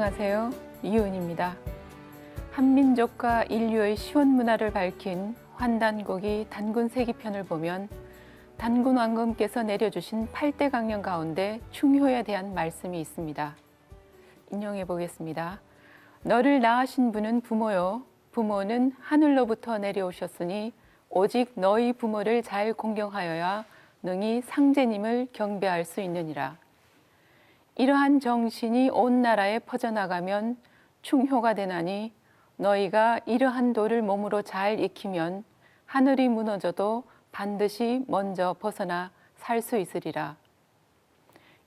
안녕하세요. 이은입니다. 한민족과 인류의 시원 문화를 밝힌 환단고기 단군세기편을 보면 단군 왕검께서 내려주신 8대 강령 가운데 충효에 대한 말씀이 있습니다. 인용해 보겠습니다. 너를 낳으신 분은 부모요. 부모는 하늘로부터 내려오셨으니 오직 너희 부모를 잘 공경하여야 능히 상제님을 경배할 수 있느니라. 이러한 정신이 온 나라에 퍼져나가면 충효가 되나니 너희가 이러한 도를 몸으로 잘 익히면 하늘이 무너져도 반드시 먼저 벗어나 살 수 있으리라.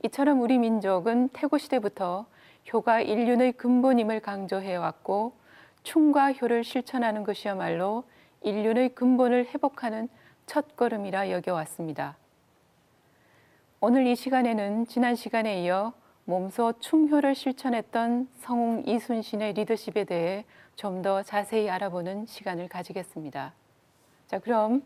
이처럼 우리 민족은 태고시대부터 효가 인륜의 근본임을 강조해왔고 충과 효를 실천하는 것이야말로 인륜의 근본을 회복하는 첫걸음이라 여겨왔습니다. 오늘 이 시간에는 지난 시간에 이어 몸소 충효를 실천했던 성웅 이순신의 리더십에 대해 좀 더 자세히 알아보는 시간을 가지겠습니다. 자, 그럼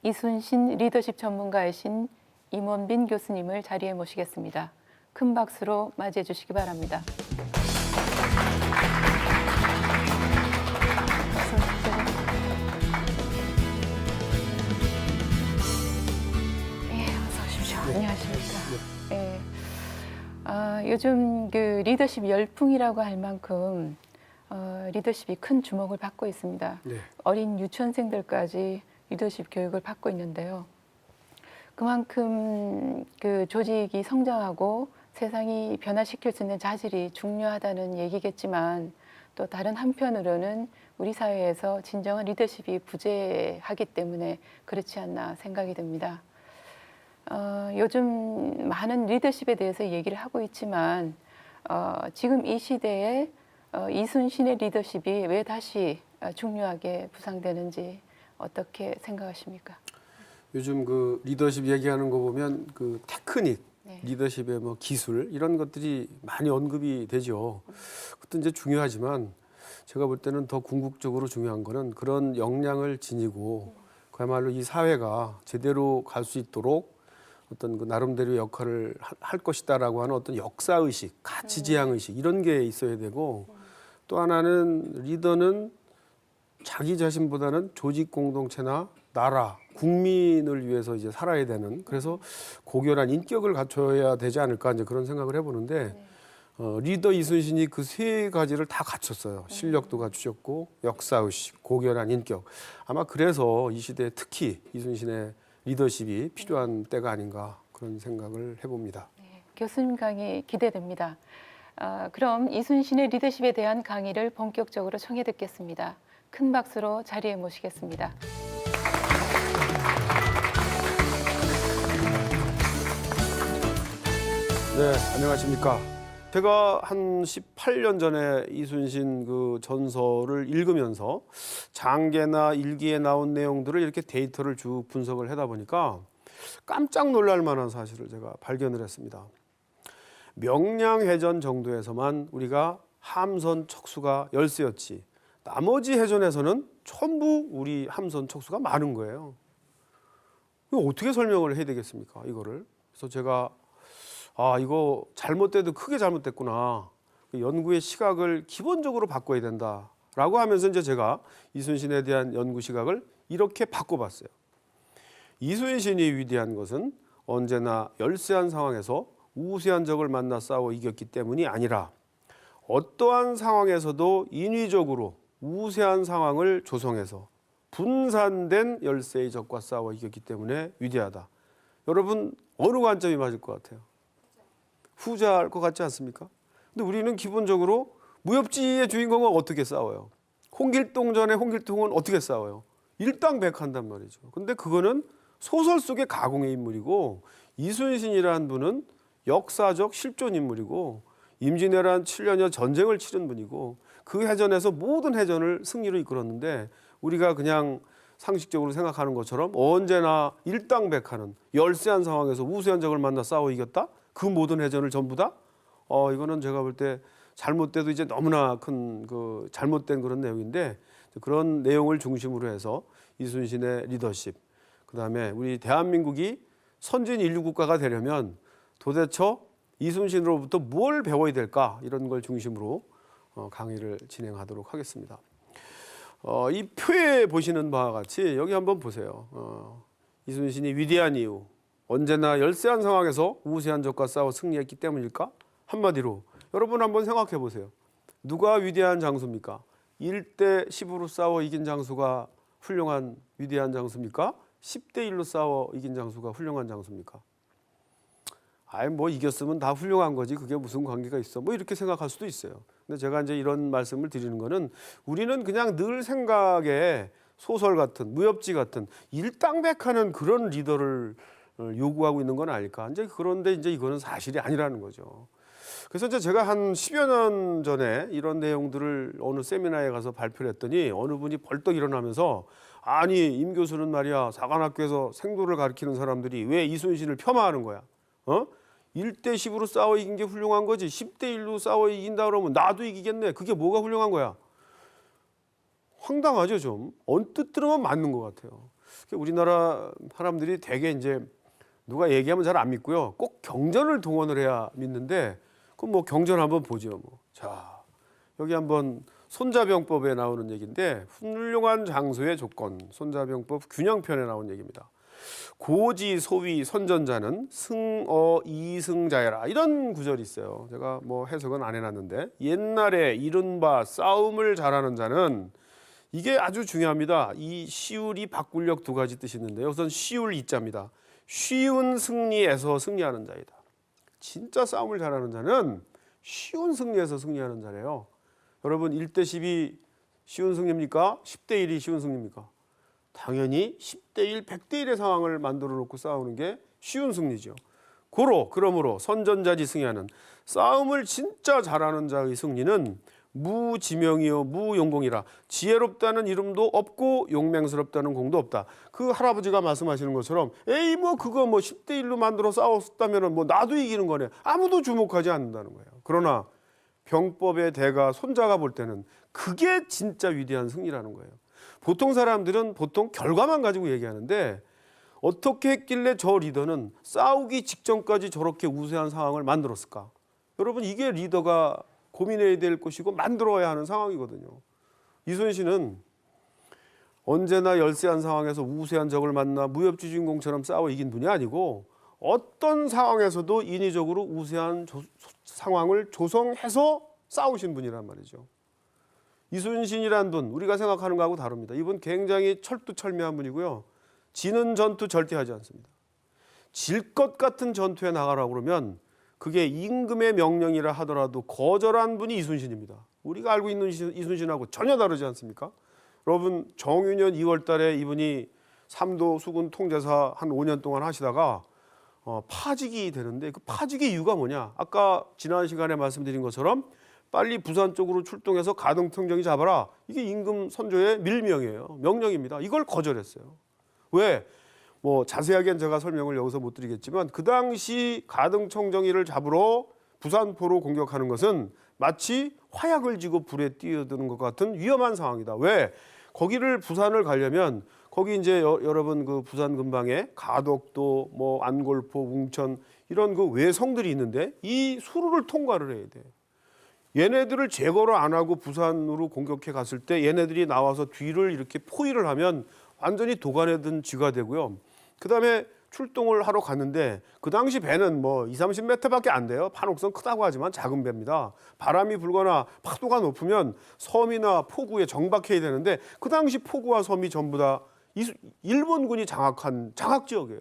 이순신 리더십 전문가이신 임원빈 교수님을 자리에 모시겠습니다. 큰 박수로 맞이해 주시기 바랍니다. 어서 오십시오. 어서 오십시오. 안녕하십니까. 요즘 그 리더십 열풍이라고 할 만큼 리더십이 큰 주목을 받고 있습니다. 네. 어린 유치원생들까지 리더십 교육을 받고 있는데요. 그만큼 그 조직이 성장하고 세상이 변화시킬 수 있는 자질이 중요하다는 얘기겠지만 또 다른 한편으로는 우리 사회에서 진정한 리더십이 부재하기 때문에 그렇지 않나 생각이 듭니다. 요즘 많은 리더십에 대해서 얘기를 하고 있지만 지금 이 시대에 이순신의 리더십이 왜 다시 중요하게 부상되는지 어떻게 생각하십니까? 요즘 그 리더십 얘기하는 거 보면 그 테크닉, 네. 리더십의 뭐 기술 이런 것들이 많이 언급이 되죠. 그것도 이제 중요하지만 제가 볼 때는 더 궁극적으로 중요한 거는 그런 역량을 지니고 그야말로 이 사회가 제대로 갈 수 있도록 어떤 그 나름대로 역할을 할 것이다라고 하는 어떤 역사의식, 가치지향의식 이런 게 있어야 되고 또 하나는 리더는 자기 자신보다는 조직 공동체나 나라, 국민을 위해서 이제 살아야 되는 그래서 고결한 인격을 갖춰야 되지 않을까 이제 그런 생각을 해보는데 리더 이순신이 그 세 가지를 다 갖췄어요. 실력도 갖추셨고 역사의식, 고결한 인격. 아마 그래서 이 시대에 특히 이순신의 리더십이 필요한 때가 아닌가 그런 생각을 해봅니다. 네, 교수님 강의 기대됩니다. 그럼 이순신의 리더십에 대한 강의를 본격적으로 청해 듣겠습니다. 큰 박수로 자리에 모시겠습니다. 네, 안녕하십니까. 제가 한 18년 전에 이순신 그 전설을 읽으면서 장계나 일기에 나온 내용들을 이렇게 데이터를 쭉 분석을 하다 보니까 깜짝 놀랄 만한 사실을 제가 발견을 했습니다. 명량해전 정도에서만 우리가 함선 척수가 13였지 나머지 해전에서는 전부 우리 함선 척수가 많은 거예요. 이거 어떻게 설명을 해야 되겠습니까? 이거를. 그래서 제가 이거 잘못돼도 크게 잘못됐구나. 연구의 시각을 기본적으로 바꿔야 된다라고 하면서 이제 제가 이순신에 대한 연구 시각을 이렇게 바꿔봤어요. 이순신이 위대한 것은 언제나 열세한 상황에서 우세한 적을 만나 싸워 이겼기 때문이 아니라 어떠한 상황에서도 인위적으로 우세한 상황을 조성해서 분산된 열세의 적과 싸워 이겼기 때문에 위대하다. 여러분 어느 관점이 맞을 것 같아요? 후자일 것 같지 않습니까? 근데 우리는 기본적으로 무협지의 주인공은 어떻게 싸워요? 홍길동전의 홍길동은 어떻게 싸워요? 일당백한단 말이죠. 근데 그거는 소설 속의 가공의 인물이고 이순신이라는 분은 역사적 실존 인물이고 임진왜란 7년여 전쟁을 치른 분이고 그 해전에서 모든 해전을 승리로 이끌었는데 우리가 그냥 상식적으로 생각하는 것처럼 언제나 일당백하는 열세한 상황에서 우세한 적을 만나 싸워 이겼다? 그 모든 해전을 전부 다? 이거는 제가 볼 때 잘못돼도 이제 너무나 큰 그 잘못된 그런 내용인데 그런 내용을 중심으로 해서 이순신의 리더십, 그다음에 우리 대한민국이 선진 인류 국가가 되려면 도대체 이순신으로부터 뭘 배워야 될까 이런 걸 중심으로 강의를 진행하도록 하겠습니다. 이 표에 보시는 바와 같이 여기 한번 보세요. 이순신이 위대한 이유, 언제나 열세한 상황에서 우세한 적과 싸워 승리했기 때문일까? 한마디로 여러분 한번 생각해 보세요. 누가 위대한 장수입니까? 1대 10으로 싸워 이긴 장수가 훌륭한 위대한 장수입니까? 10대 1로 싸워 이긴 장수가 훌륭한 장수입니까? 뭐 이겼으면 다 훌륭한 거지 그게 무슨 관계가 있어? 뭐 이렇게 생각할 수도 있어요. 근데 제가 이제 이런 말씀을 드리는 거는 우리는 그냥 늘 생각에 소설 같은 무협지 같은 일당백하는 그런 리더를 요구하고 있는 건 아닐까? 그런데 이거는 사실이 아니라는 거죠. 그래서 제가 한 10여 년 전에 이런 내용들을 어느 세미나에 가서 발표를 했더니 어느 분이 벌떡 일어나면서 아니 임 교수는 말이야 사관학교에서 생도를 가르치는 사람들이 왜 이순신을 폄하하는 거야? 1대 10으로 싸워 이긴 게 훌륭한 거지 10대 1로 싸워 이긴다 그러면 나도 이기겠네. 그게 뭐가 훌륭한 거야? 황당하죠 좀. 언뜻 들으면 맞는 것 같아요. 우리나라 사람들이 되게 이제 누가 얘기하면 잘 안 믿고요. 꼭 경전을 동원을 해야 믿는데 그럼 뭐 경전 한번 보죠. 자 여기 한번 손자병법에 나오는 얘기인데 훌륭한 장소의 조건 손자병법 균형편에 나온 얘기입니다. 고지 소위 선전자는 승어 이승자여라 이런 구절이 있어요. 제가 뭐 해석은 안 해놨는데 옛날에 이른바 싸움을 잘하는 자는 이게 아주 중요합니다. 이 시울이 바꿀력 두 가지 뜻이 있는데요. 우선 시울 이자입니다. 쉬운 승리에서 승리하는 자이다. 진짜 싸움을 잘하는 자는 쉬운 승리에서 승리하는 자래요. 여러분 1대 10이 쉬운 승리입니까? 10대 1이 쉬운 승리입니까? 당연히 10대 1, 100대 1의 상황을 만들어 놓고 싸우는 게 쉬운 승리죠. 그러므로 선전자지 승리하는 싸움을 진짜 잘하는 자의 승리는 무지명이요 무용공이라 지혜롭다는 이름도 없고 용맹스럽다는 공도 없다. 그 할아버지가 말씀하시는 것처럼 에이 뭐 그거 뭐 10대 1로 만들어 싸웠다면은 뭐 나도 이기는 거네. 아무도 주목하지 않는다는 거예요. 그러나 병법의 대가 손자가 볼 때는 그게 진짜 위대한 승리라는 거예요. 보통 사람들은 보통 결과만 가지고 얘기하는데 어떻게 했길래 저 리더는 싸우기 직전까지 저렇게 우세한 상황을 만들었을까? 여러분 이게 리더가 고민해야 될 것이고 만들어야 하는 상황이거든요. 이순신은 언제나 열세한 상황에서 우세한 적을 만나 무협지 주인공처럼 싸워 이긴 분이 아니고 어떤 상황에서도 인위적으로 우세한 상황을 조성해서 싸우신 분이란 말이죠. 이순신이란 분 우리가 생각하는 거하고 다릅니다. 이분 굉장히 철두철미한 분이고요. 지는 전투 절대 하지 않습니다. 질 것 같은 전투에 나가라고 그러면 그게 임금의 명령이라 하더라도 거절한 분이 이순신입니다. 우리가 알고 있는 이순신하고 전혀 다르지 않습니까? 여러분 정유년 2월 달에 이분이 삼도 수군 통제사 한 5년 동안 하시다가 파직이 되는데 그 파직의 이유가 뭐냐? 아까 지난 시간에 말씀드린 것처럼 빨리 부산 쪽으로 출동해서 가동평정이 잡아라. 이게 임금 선조의 밀명이에요. 명령입니다. 이걸 거절했어요. 왜? 뭐 자세하게는 제가 설명을 여기서 못 드리겠지만 그 당시 가등청정리를 잡으러 부산포로 공격하는 것은 마치 화약을 쥐고 불에 뛰어드는 것 같은 위험한 상황이다. 왜? 거기를 부산을 가려면 거기 이제 여러분 그 부산 근방에 가덕도 뭐 안골포 웅천 이런 그 외성들이 있는데 이 수로를 통과를 해야 돼. 얘네들을 제거를 안 하고 부산으로 공격해 갔을 때 얘네들이 나와서 뒤를 이렇게 포위를 하면 완전히 도간에 든 쥐가 되고요. 그다음에 출동을 하러 갔는데 그 당시 배는 뭐 20-30m밖에 안 돼요. 판옥선 크다고 하지만 작은 배입니다. 바람이 불거나 파도가 높으면 섬이나 포구에 정박해야 되는데 그 당시 포구와 섬이 전부 다 일본군이 장악한 장악 지역이에요.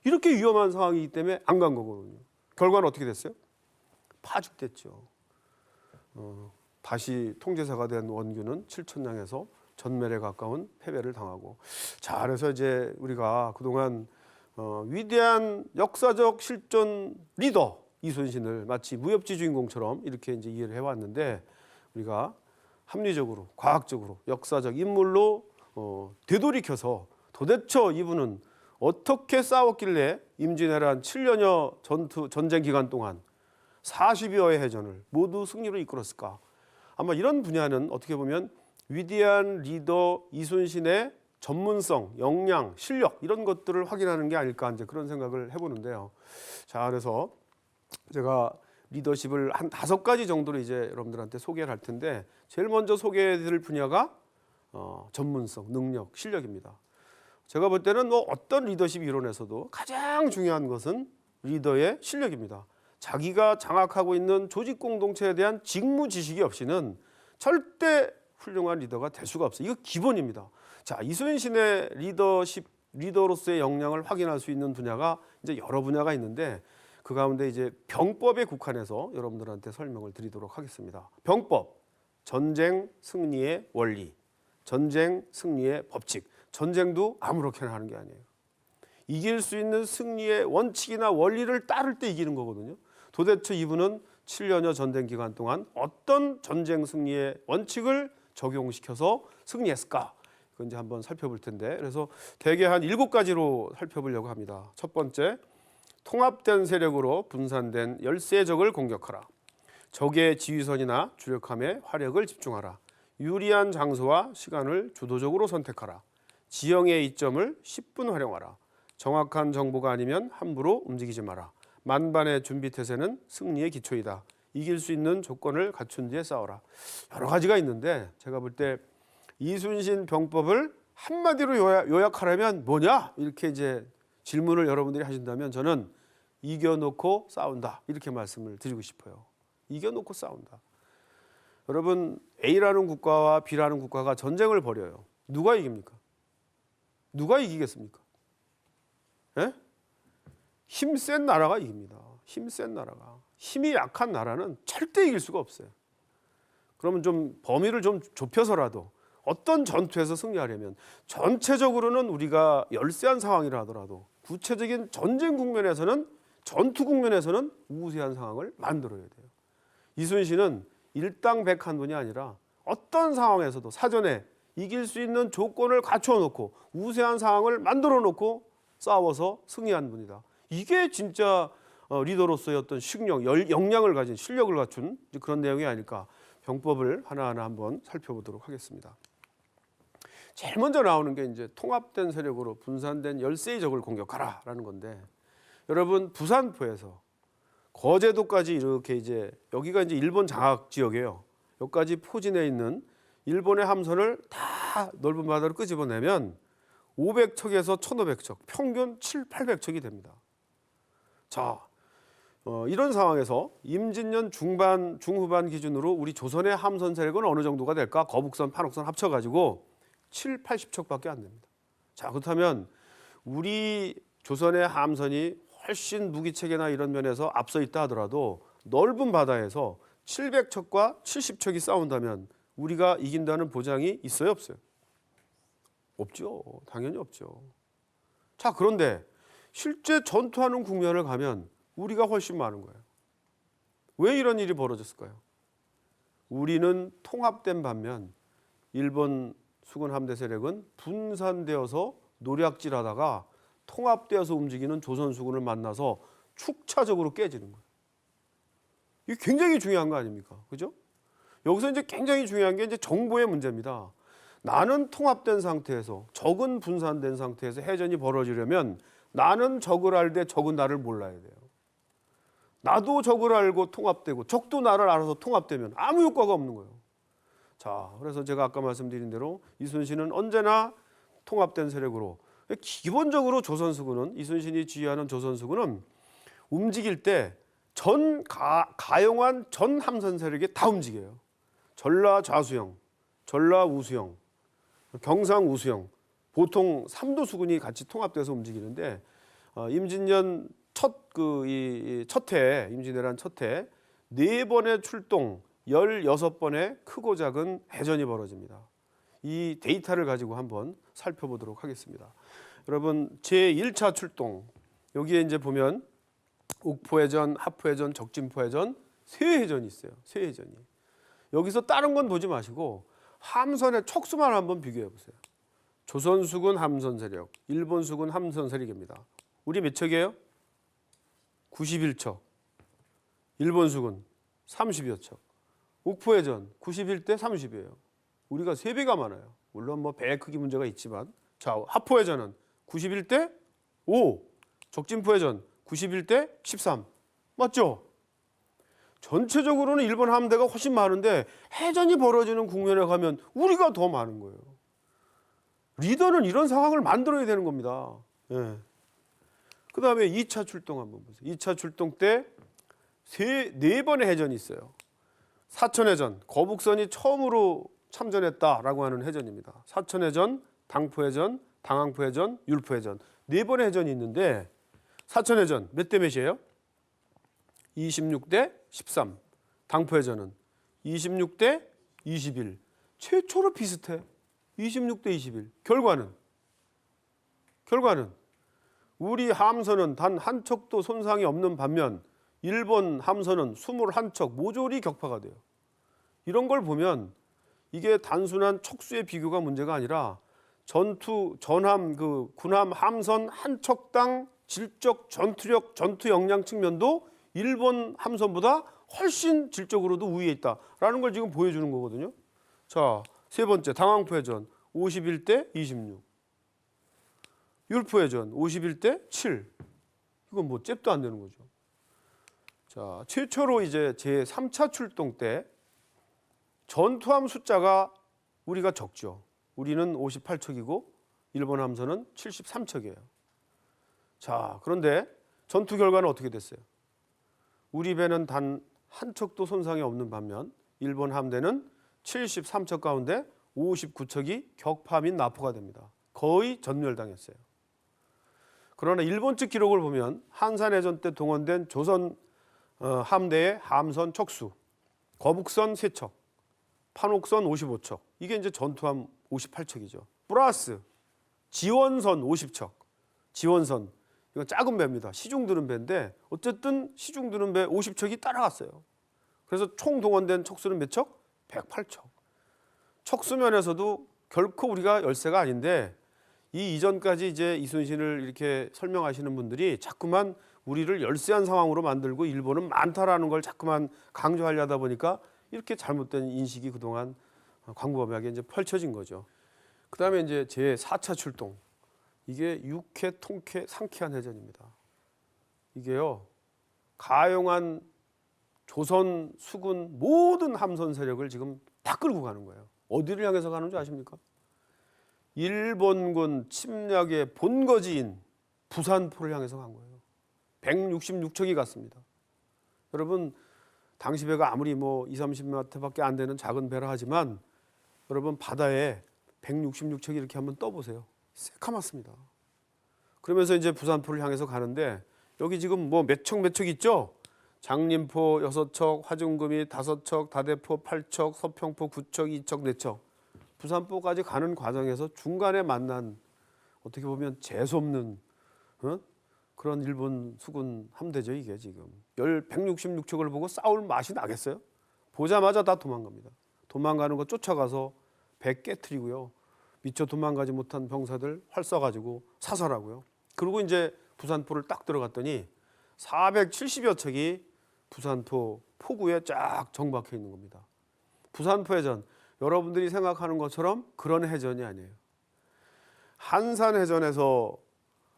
이렇게 위험한 상황이기 때문에 안 간 거거든요. 결과는 어떻게 됐어요? 파직됐죠. 다시 통제사가 된 원균은 7천량에서 전멸에 가까운 패배를 당하고 자 그래서 이제 우리가 그동안 위대한 역사적 실존 리더 이순신을 마치 무협지 주인공처럼 이렇게 이제 이해를 해왔는데 우리가 합리적으로 과학적으로 역사적 인물로 되돌이켜서 도대체 이분은 어떻게 싸웠길래 임진왜란 7년여 전쟁 기간 동안 40여의 해전을 모두 승리로 이끌었을까? 아마 이런 분야는 어떻게 보면 위대한 리더 이순신의 전문성, 역량, 실력 이런 것들을 확인하는 게 아닐까 이제 그런 생각을 해보는데요. 자, 그래서 제가 리더십을 한 5가지 정도로 이제 여러분들한테 소개를 할 텐데 제일 먼저 소개해드릴 분야가 전문성, 능력, 실력입니다. 제가 볼 때는 뭐 어떤 리더십 이론에서도 가장 중요한 것은 리더의 실력입니다. 자기가 장악하고 있는 조직 공동체에 대한 직무 지식이 없이는 절대 훌륭한 리더가 될 수가 없어요. 이거 기본입니다. 자, 이순신의 리더로서의 역량을 확인할 수 있는 분야가 이제 여러 분야가 있는데 그 가운데 이제 병법에 국한해서 여러분들한테 설명을 드리도록 하겠습니다. 병법, 전쟁 승리의 원리, 전쟁 승리의 법칙. 전쟁도 아무렇게나 하는 게 아니에요. 이길 수 있는 승리의 원칙이나 원리를 따를 때 이기는 거거든요. 도대체 이분은 7년여 전쟁 기간 동안 어떤 전쟁 승리의 원칙을 적용시켜서 승리했을까? 그건 이제 한번 살펴볼 텐데, 그래서 대개 한 7가지로 살펴보려고 합니다. 첫 번째, 통합된 세력으로 분산된 열세 적을 공격하라. 적의 지휘선이나 주력함에 화력을 집중하라. 유리한 장소와 시간을 주도적으로 선택하라. 지형의 이점을 10분 활용하라. 정확한 정보가 아니면 함부로 움직이지 마라. 만반의 준비 태세는 승리의 기초이다. 이길 수 있는 조건을 갖춘 뒤에 싸워라. 여러 가지가 있는데 제가 볼 때 이순신 병법을 한마디로 요약하려면 뭐냐? 이렇게 이제 질문을 여러분들이 하신다면 저는 이겨놓고 싸운다. 이렇게 말씀을 드리고 싶어요. 이겨놓고 싸운다. 여러분, A라는 국가와 B라는 국가가 전쟁을 벌여요. 누가 이깁니까? 누가 이기겠습니까? 예? 힘센 나라가 이깁니다. 힘센 나라가. 힘이 약한 나라는 절대 이길 수가 없어요. 그러면 좀 범위를 좀 좁혀서라도 어떤 전투에서 승리하려면 전체적으로는 우리가 열세한 상황이라 하더라도 구체적인 전쟁 국면에서는 전투 국면에서는 우세한 상황을 만들어야 돼요. 이순신은 일당백한분이 아니라 어떤 상황에서도 사전에 이길 수 있는 조건을 갖춰 놓고 우세한 상황을 만들어 놓고 싸워서 승리한 분이다. 이게 진짜 리더로서의 어떤 역량을 가진 실력을 갖춘 그런 내용이 아닐까. 병법을 하나하나 한번 살펴보도록 하겠습니다. 제일 먼저 나오는 게 이제 통합된 세력으로 분산된 열세의 적을 공격하라라는 건데, 여러분 부산포에서 거제도까지 이렇게 이제 여기가 이제 일본 장악 지역이에요. 여기까지 포진해 있는 일본의 함선을 다 넓은 바다로 끄집어내면 500척에서 1,500척, 평균 700~800척이 됩니다. 자, 이런 상황에서 임진년 중후반 기준으로 우리 조선의 함선 세력은 어느 정도가 될까? 거북선, 판옥선 합쳐가지고 7~80척밖에 안 됩니다. 자, 그렇다면 우리 조선의 함선이 훨씬 무기체계나 이런 면에서 앞서 있다 하더라도 넓은 바다에서 700척과 70척이 싸운다면 우리가 이긴다는 보장이 있어요, 없어요? 없죠. 당연히 없죠. 자, 그런데 실제 전투하는 국면을 가면 우리가 훨씬 많은 거예요. 왜 이런 일이 벌어졌을까요? 우리는 통합된 반면 일본 수군 함대 세력은 분산되어서 노략질하다가 통합되어서 움직이는 조선 수군을 만나서 축차적으로 깨지는 거예요. 이게 굉장히 중요한 거 아닙니까? 그죠? 여기서 이제 굉장히 중요한 게 이제 정보의 문제입니다. 나는 통합된 상태에서, 적은 분산된 상태에서 해전이 벌어지려면 나는 적을 알되 적은 나를 몰라야 돼요. 나도 적을 알고 통합되고 적도 나를 알아서 통합되면 아무 효과가 없는 거예요. 자, 그래서 제가 아까 말씀드린 대로 이순신은 언제나 통합된 세력으로, 기본적으로 조선수군은, 이순신이 지휘하는 조선수군은 움직일 때 가용한 전 함선 세력이 다 움직여요. 전라 좌수영, 전라 우수영, 경상 우수영, 보통 3도 수군이 같이 통합돼서 움직이는데 임진년 첫해, 임진왜란 첫해 4번의 출동, 16번의 크고 작은 해전이 벌어집니다. 이 데이터를 가지고 한번 살펴보도록 하겠습니다. 여러분, 제1차 출동, 여기에 이제 보면 옥포해전, 하포해전, 적진포해전, 쇠해전이 있어요. 쇠해전이. 여기서 다른 건 보지 마시고 함선의 척수만 한번 비교해 보세요. 조선 수군 함선 세력, 일본 수군 함선 세력입니다. 우리 몇 척이에요? 91척. 일본 수군 30여 척. 옥포해전 91대 30이에요. 우리가 3배가 많아요. 물론 뭐 배의 크기 문제가 있지만. 자, 하포해전은 91대 5, 적진포해전 91대 13. 맞죠? 전체적으로는 일본 함대가 훨씬 많은데 해전이 벌어지는 국면에 가면 우리가 더 많은 거예요. 리더는 이런 상황을 만들어야 되는 겁니다. 예. 그 다음에 2차 출동 한번 보세요. 2차 출동 때 네 번의 해전이 있어요. 사천해전, 거북선이 처음으로 참전했다라고 하는 해전입니다. 사천해전, 당포해전, 당항포해전, 율포해전 네 번의 해전이 있는데 사천해전 몇 대 몇이에요? 26대 13. 당포해전은 26대 21. 최초로 비슷해. 26대 21. 결과는 우리 함선은 단 한 척도 손상이 없는 반면 일본 함선은 21척 모조리 격파가 돼요. 이런 걸 보면 이게 단순한 척수의 비교가 문제가 아니라 전함 군함 함선 한 척당 질적 전투력 전투 역량 측면도 일본 함선보다 훨씬 질적으로도 우위에 있다라는 걸 지금 보여주는 거거든요. 자, 세 번째 당항포해전 51대 26. 율포해전 51대 7. 이건 뭐 잽도 안 되는 거죠. 자, 최초로 이제 제3차 출동 때 전투함 숫자가 우리가 적죠. 우리는 58척이고 일본 함선은 73척이에요. 자, 그런데 전투 결과는 어떻게 됐어요? 우리 배는 단 한 척도 손상이 없는 반면 일본 함대는 73척 가운데 59척이 격파 및 납포가 됩니다. 거의 전멸당했어요. 그러나 일본 측 기록을 보면 한산해전 때 동원된 조선 함대의 함선 척수, 거북선 3척, 판옥선 55척, 이게 이제 전투함 58척이죠. 플러스 지원선 50척, 지원선 이건 작은 배입니다. 시중드는 배인데 어쨌든 시중드는 배 50척이 따라갔어요. 그래서 총 동원된 척수는 몇 척? 108척. 척수면에서도 결코 우리가 열세가 아닌데 이 이전까지 이제 이순신을 이렇게 설명하시는 분들이 자꾸만 우리를 열세한 상황으로 만들고 일본은 많다라는 걸 자꾸만 강조하려다 보니까 이렇게 잘못된 인식이 그동안 광범위하게 이제 펼쳐진 거죠. 그다음에 이제 제 4차 출동. 이게 육해, 통해, 상쾌한 해전입니다. 이게요. 가용한 조선, 수군 모든 함선 세력을 지금 다 끌고 가는 거예요. 어디를 향해서 가는 줄 아십니까? 일본군 침략의 본거지인 부산포를 향해서 간 거예요. 166척이 갔습니다. 여러분 당시 배가 아무리 뭐 20-30m밖에 안 되는 작은 배라 하지만 여러분 바다에 166척이 이렇게 한번 떠보세요. 새카맣습니다. 그러면서 이제 부산포를 향해서 가는데 여기 지금 뭐 몇 척 있죠? 장림포 6척, 화중금이 5척, 다대포 8척, 서평포 9척, 2척, 4척. 부산포까지 가는 과정에서 중간에 만난 어떻게 보면 재수없는 그런 일본 수군 함대죠. 이게 지금 166척을 보고 싸울 맛이 나겠어요? 보자마자 다 도망갑니다. 도망가는 거 쫓아가서 배 깨트리고요. 미처 도망가지 못한 병사들 활 쏴가지고 사살하고요. 그리고 이제 부산포를 딱 들어갔더니 470여 척이 부산포 포구에 쫙 정박해 있는 겁니다. 부산포 해전 여러분들이 생각하는 것처럼 그런 해전이 아니에요. 한산해전에서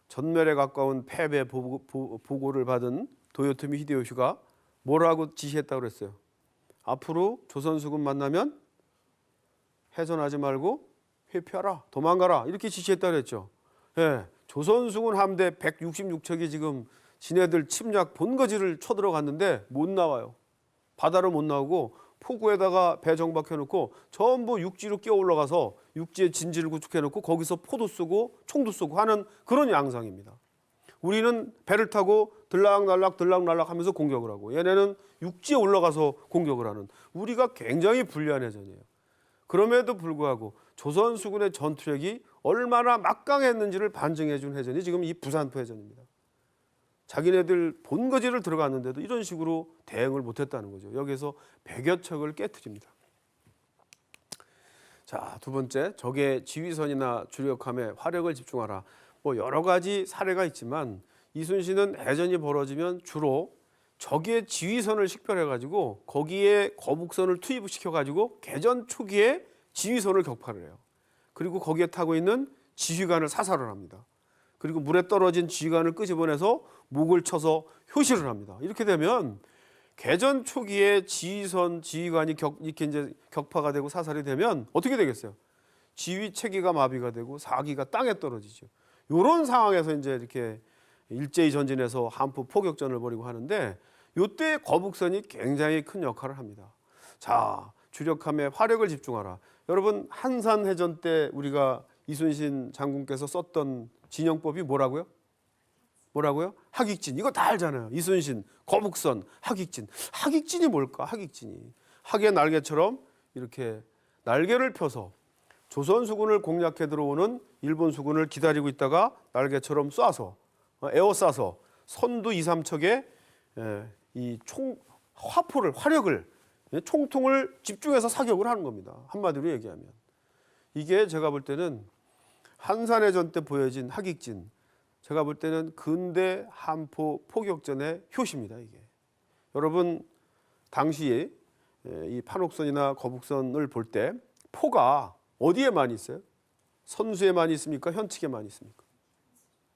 전멸에 가까운 패배 보고를 받은 도요토미 히데요시가 뭐라고 지시했다고 그랬어요? 앞으로 조선수군 만나면 해전하지 말고 회피하라, 도망가라 이렇게 지시했다고 그랬죠. 예, 조선수군 함대 166척이 지금 지네들 침략 본거지를 쳐들어갔는데 못 나와요. 바다로 못 나오고 포구에다가 배 정박해놓고 전부 육지로 끼어 올라가서 육지에 진지를 구축해놓고 거기서 포도 쏘고 총도 쏘고 하는 그런 양상입니다. 우리는 배를 타고 들락날락 하면서 공격을 하고 얘네는 육지에 올라가서 공격을 하는 우리가 굉장히 불리한 해전이에요. 그럼에도 불구하고 조선수군의 전투력이 얼마나 막강했는지를 반증해 준 해전이 지금 이 부산포 해전입니다. 자기네들 본거지를 들어갔는데도 이런 식으로 대응을 못했다는 거죠. 여기서 100여 척을 깨트립니다. 자, 두 번째, 적의 지휘선이나 주력함에 화력을 집중하라. 뭐 여러 가지 사례가 있지만 이순신은 해전이 벌어지면 주로 적의 지휘선을 식별해가지고 거기에 거북선을 투입시켜가지고 개전 초기에 지휘선을 격파를 해요. 그리고 거기에 타고 있는 지휘관을 사살을 합니다. 그리고 물에 떨어진 지휘관을 끄집어내서 목을 쳐서 효시를 합니다. 이렇게 되면 개전 초기에 지휘선 지휘관이 이렇게 이제 격파가 되고 사살이 되면 어떻게 되겠어요? 지휘 체계가 마비가 되고 사기가 땅에 떨어지죠. 이런 상황에서 이제 이렇게 일제히 전진해서 한포 포격전을 벌이고 하는데 이때 거북선이 굉장히 큰 역할을 합니다. 자, 주력함에 화력을 집중하라. 여러분 한산해전 때 우리가 이순신 장군께서 썼던 진영법이 뭐라고요? 뭐라고요? 하객진. 이거 다 알잖아요. 이순신, 거북선, 하객진. 하객진이 뭘까? 하객진이 학의 날개처럼 이렇게 날개를 펴서 조선 수군을 공략해 들어오는 일본 수군을 기다리고 있다가 날개처럼 쏴서 에워싸서 선두 2, 3척에 이 화포를 화력을 총통을 집중해서 사격을 하는 겁니다. 한마디로 얘기하면 이게 제가 볼 때는 한산해전 때 보여진 하객진, 제가 볼 때는 근대 한포 포격전의 효시입니다. 이게 여러분 당시에 이 판옥선이나 거북선을 볼 때 포가 어디에 많이 있어요? 선수에 많이 있습니까? 현측에 많이 있습니까?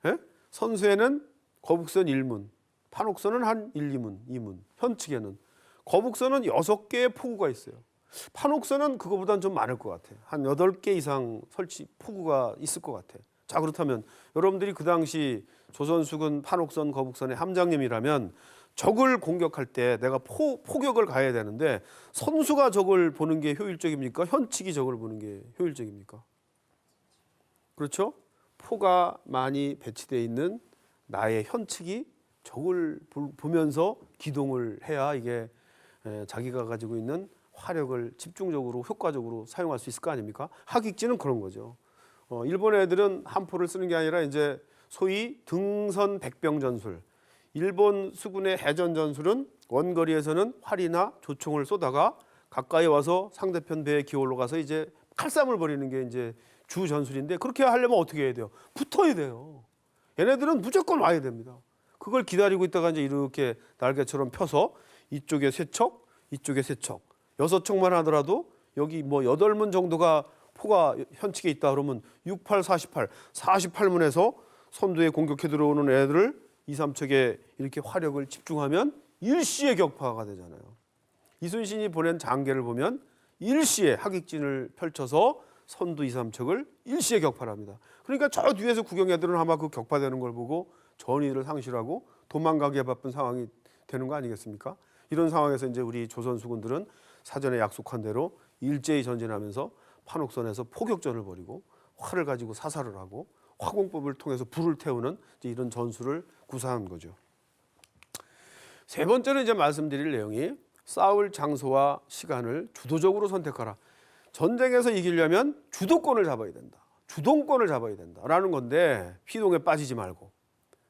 예? 선수에는 거북선 1문, 판옥선은 한 1, 2문, 2문, 현측에는 거북선은 6개의 포구가 있어요. 판옥선은 그거보다는 좀 많을 것 같아요. 한 8개 이상 설치 포구가 있을 것 같아요. 자, 그렇다면 여러분들이 그 당시 조선수군 판옥선 거북선의 함장님이라면 적을 공격할 때 내가 포격을 가해야 되는데 선수가 적을 보는 게 효율적입니까? 현측이 적을 보는 게 효율적입니까? 그렇죠? 포가 많이 배치되어 있는 나의 현측이 적을 보면서 기동을 해야 이게 자기가 가지고 있는 화력을 집중적으로 효과적으로 사용할 수 있을 거 아닙니까? 하객진은 그런 거죠. 일본 애들은 한포를 쓰는 게 아니라 이제 소위 등선 백병 전술. 일본 수군의 해전 전술은 원거리에서는 활이나 조총을 쏘다가 가까이 와서 상대편 배에 기어올라 가서 이제 칼싸움을 벌이는 게 이제 주 전술인데 그렇게 하려면 어떻게 해야 돼요? 붙어야 돼요. 얘네들은 무조건 와야 됩니다. 그걸 기다리고 있다가 이제 이렇게 날개처럼 펴서 이쪽에 3척, 이쪽에 3척, 6척만 하더라도 여기 뭐 8문 정도가 포가 현측에 있다 그러면 6, 8, 48, 48문에서 선두에 공격해 들어오는 애들을 2, 3척에 이렇게 화력을 집중하면 일시에 격파가 되잖아요. 이순신이 보낸 장계를 보면 일시에 하객진을 펼쳐서 선두 2, 3척을 일시에 격파를 합니다. 그러니까 저 뒤에서 구경 애들은 아마 그 격파되는 걸 보고 전의를 상실하고 도망가기에 바쁜 상황이 되는 거 아니겠습니까? 이런 상황에서 이제 우리 조선 수군들은 사전에 약속한 대로 일제히 전진하면서 판옥선에서 포격전을 벌이고 활을 가지고 사살을 하고 화공법을 통해서 불을 태우는 이런 전술을 구사한 거죠. 세 번째는 이제 말씀드릴 내용이 싸울 장소와 시간을 주도적으로 선택하라. 전쟁에서 이기려면 주도권을 잡아야 된다. 주동권을 잡아야 된다라는 건데 피동에 빠지지 말고.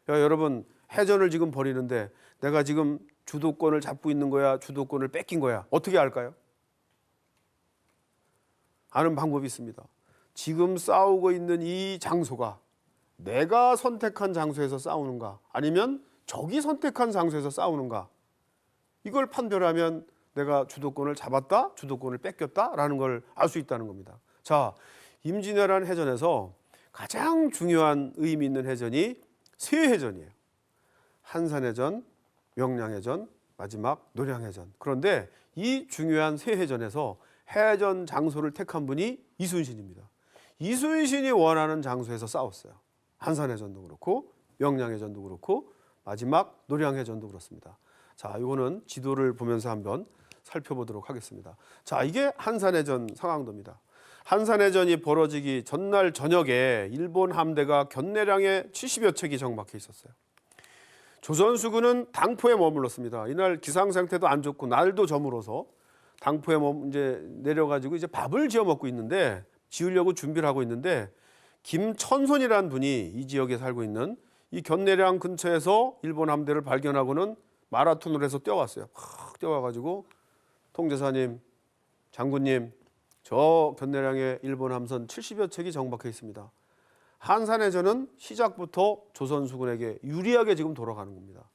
여러분 해전을 지금 벌이는데 내가 지금 주도권을 잡고 있는 거야, 주도권을 뺏긴 거야. 어떻게 알까요? 아는 방법이 있습니다. 지금 싸우고 있는 이 장소가 내가 선택한 장소에서 싸우는가 아니면 적이 선택한 장소에서 싸우는가 이걸 판별하면 내가 주도권을 잡았다, 주도권을 뺏겼다라는 걸 알 수 있다는 겁니다. 자, 임진왜란 해전에서 가장 중요한 의미 있는 해전이 세해전이에요. 한산해전, 명량해전, 마지막 노량해전. 그런데 이 중요한 세해전에서 해전 장소를 택한 분이 이순신입니다. 이순신이 원하는 장소에서 싸웠어요. 한산해전도 그렇고 명량해전도 그렇고 마지막 노량해전도 그렇습니다. 자, 이거는 지도를 보면서 한번 살펴보도록 하겠습니다. 자, 이게 한산해전 상황도입니다. 한산해전이 벌어지기 전날 저녁에 일본 함대가 견내량에 70여 척이 정박해 있었어요. 조선수군은 당포에 머물렀습니다. 이날 기상 상태도 안 좋고 날도 저물어서 당포에 이제 내려가지고 이제 밥을 지어 먹고 있는데 지으려고 준비를 하고 있는데 김천손이라는 분이 이 지역에 살고 있는 이 견내량 근처에서 일본 함대를 발견하고는 마라톤을 해서 뛰어왔어요. 확 뛰어와가지고 통제사님, 장군님, 저 견내량에 일본 함선 70여 척이 정박해 있습니다. 한산해전은 시작부터 조선수군에게 유리하게 지금 돌아가는 겁니다.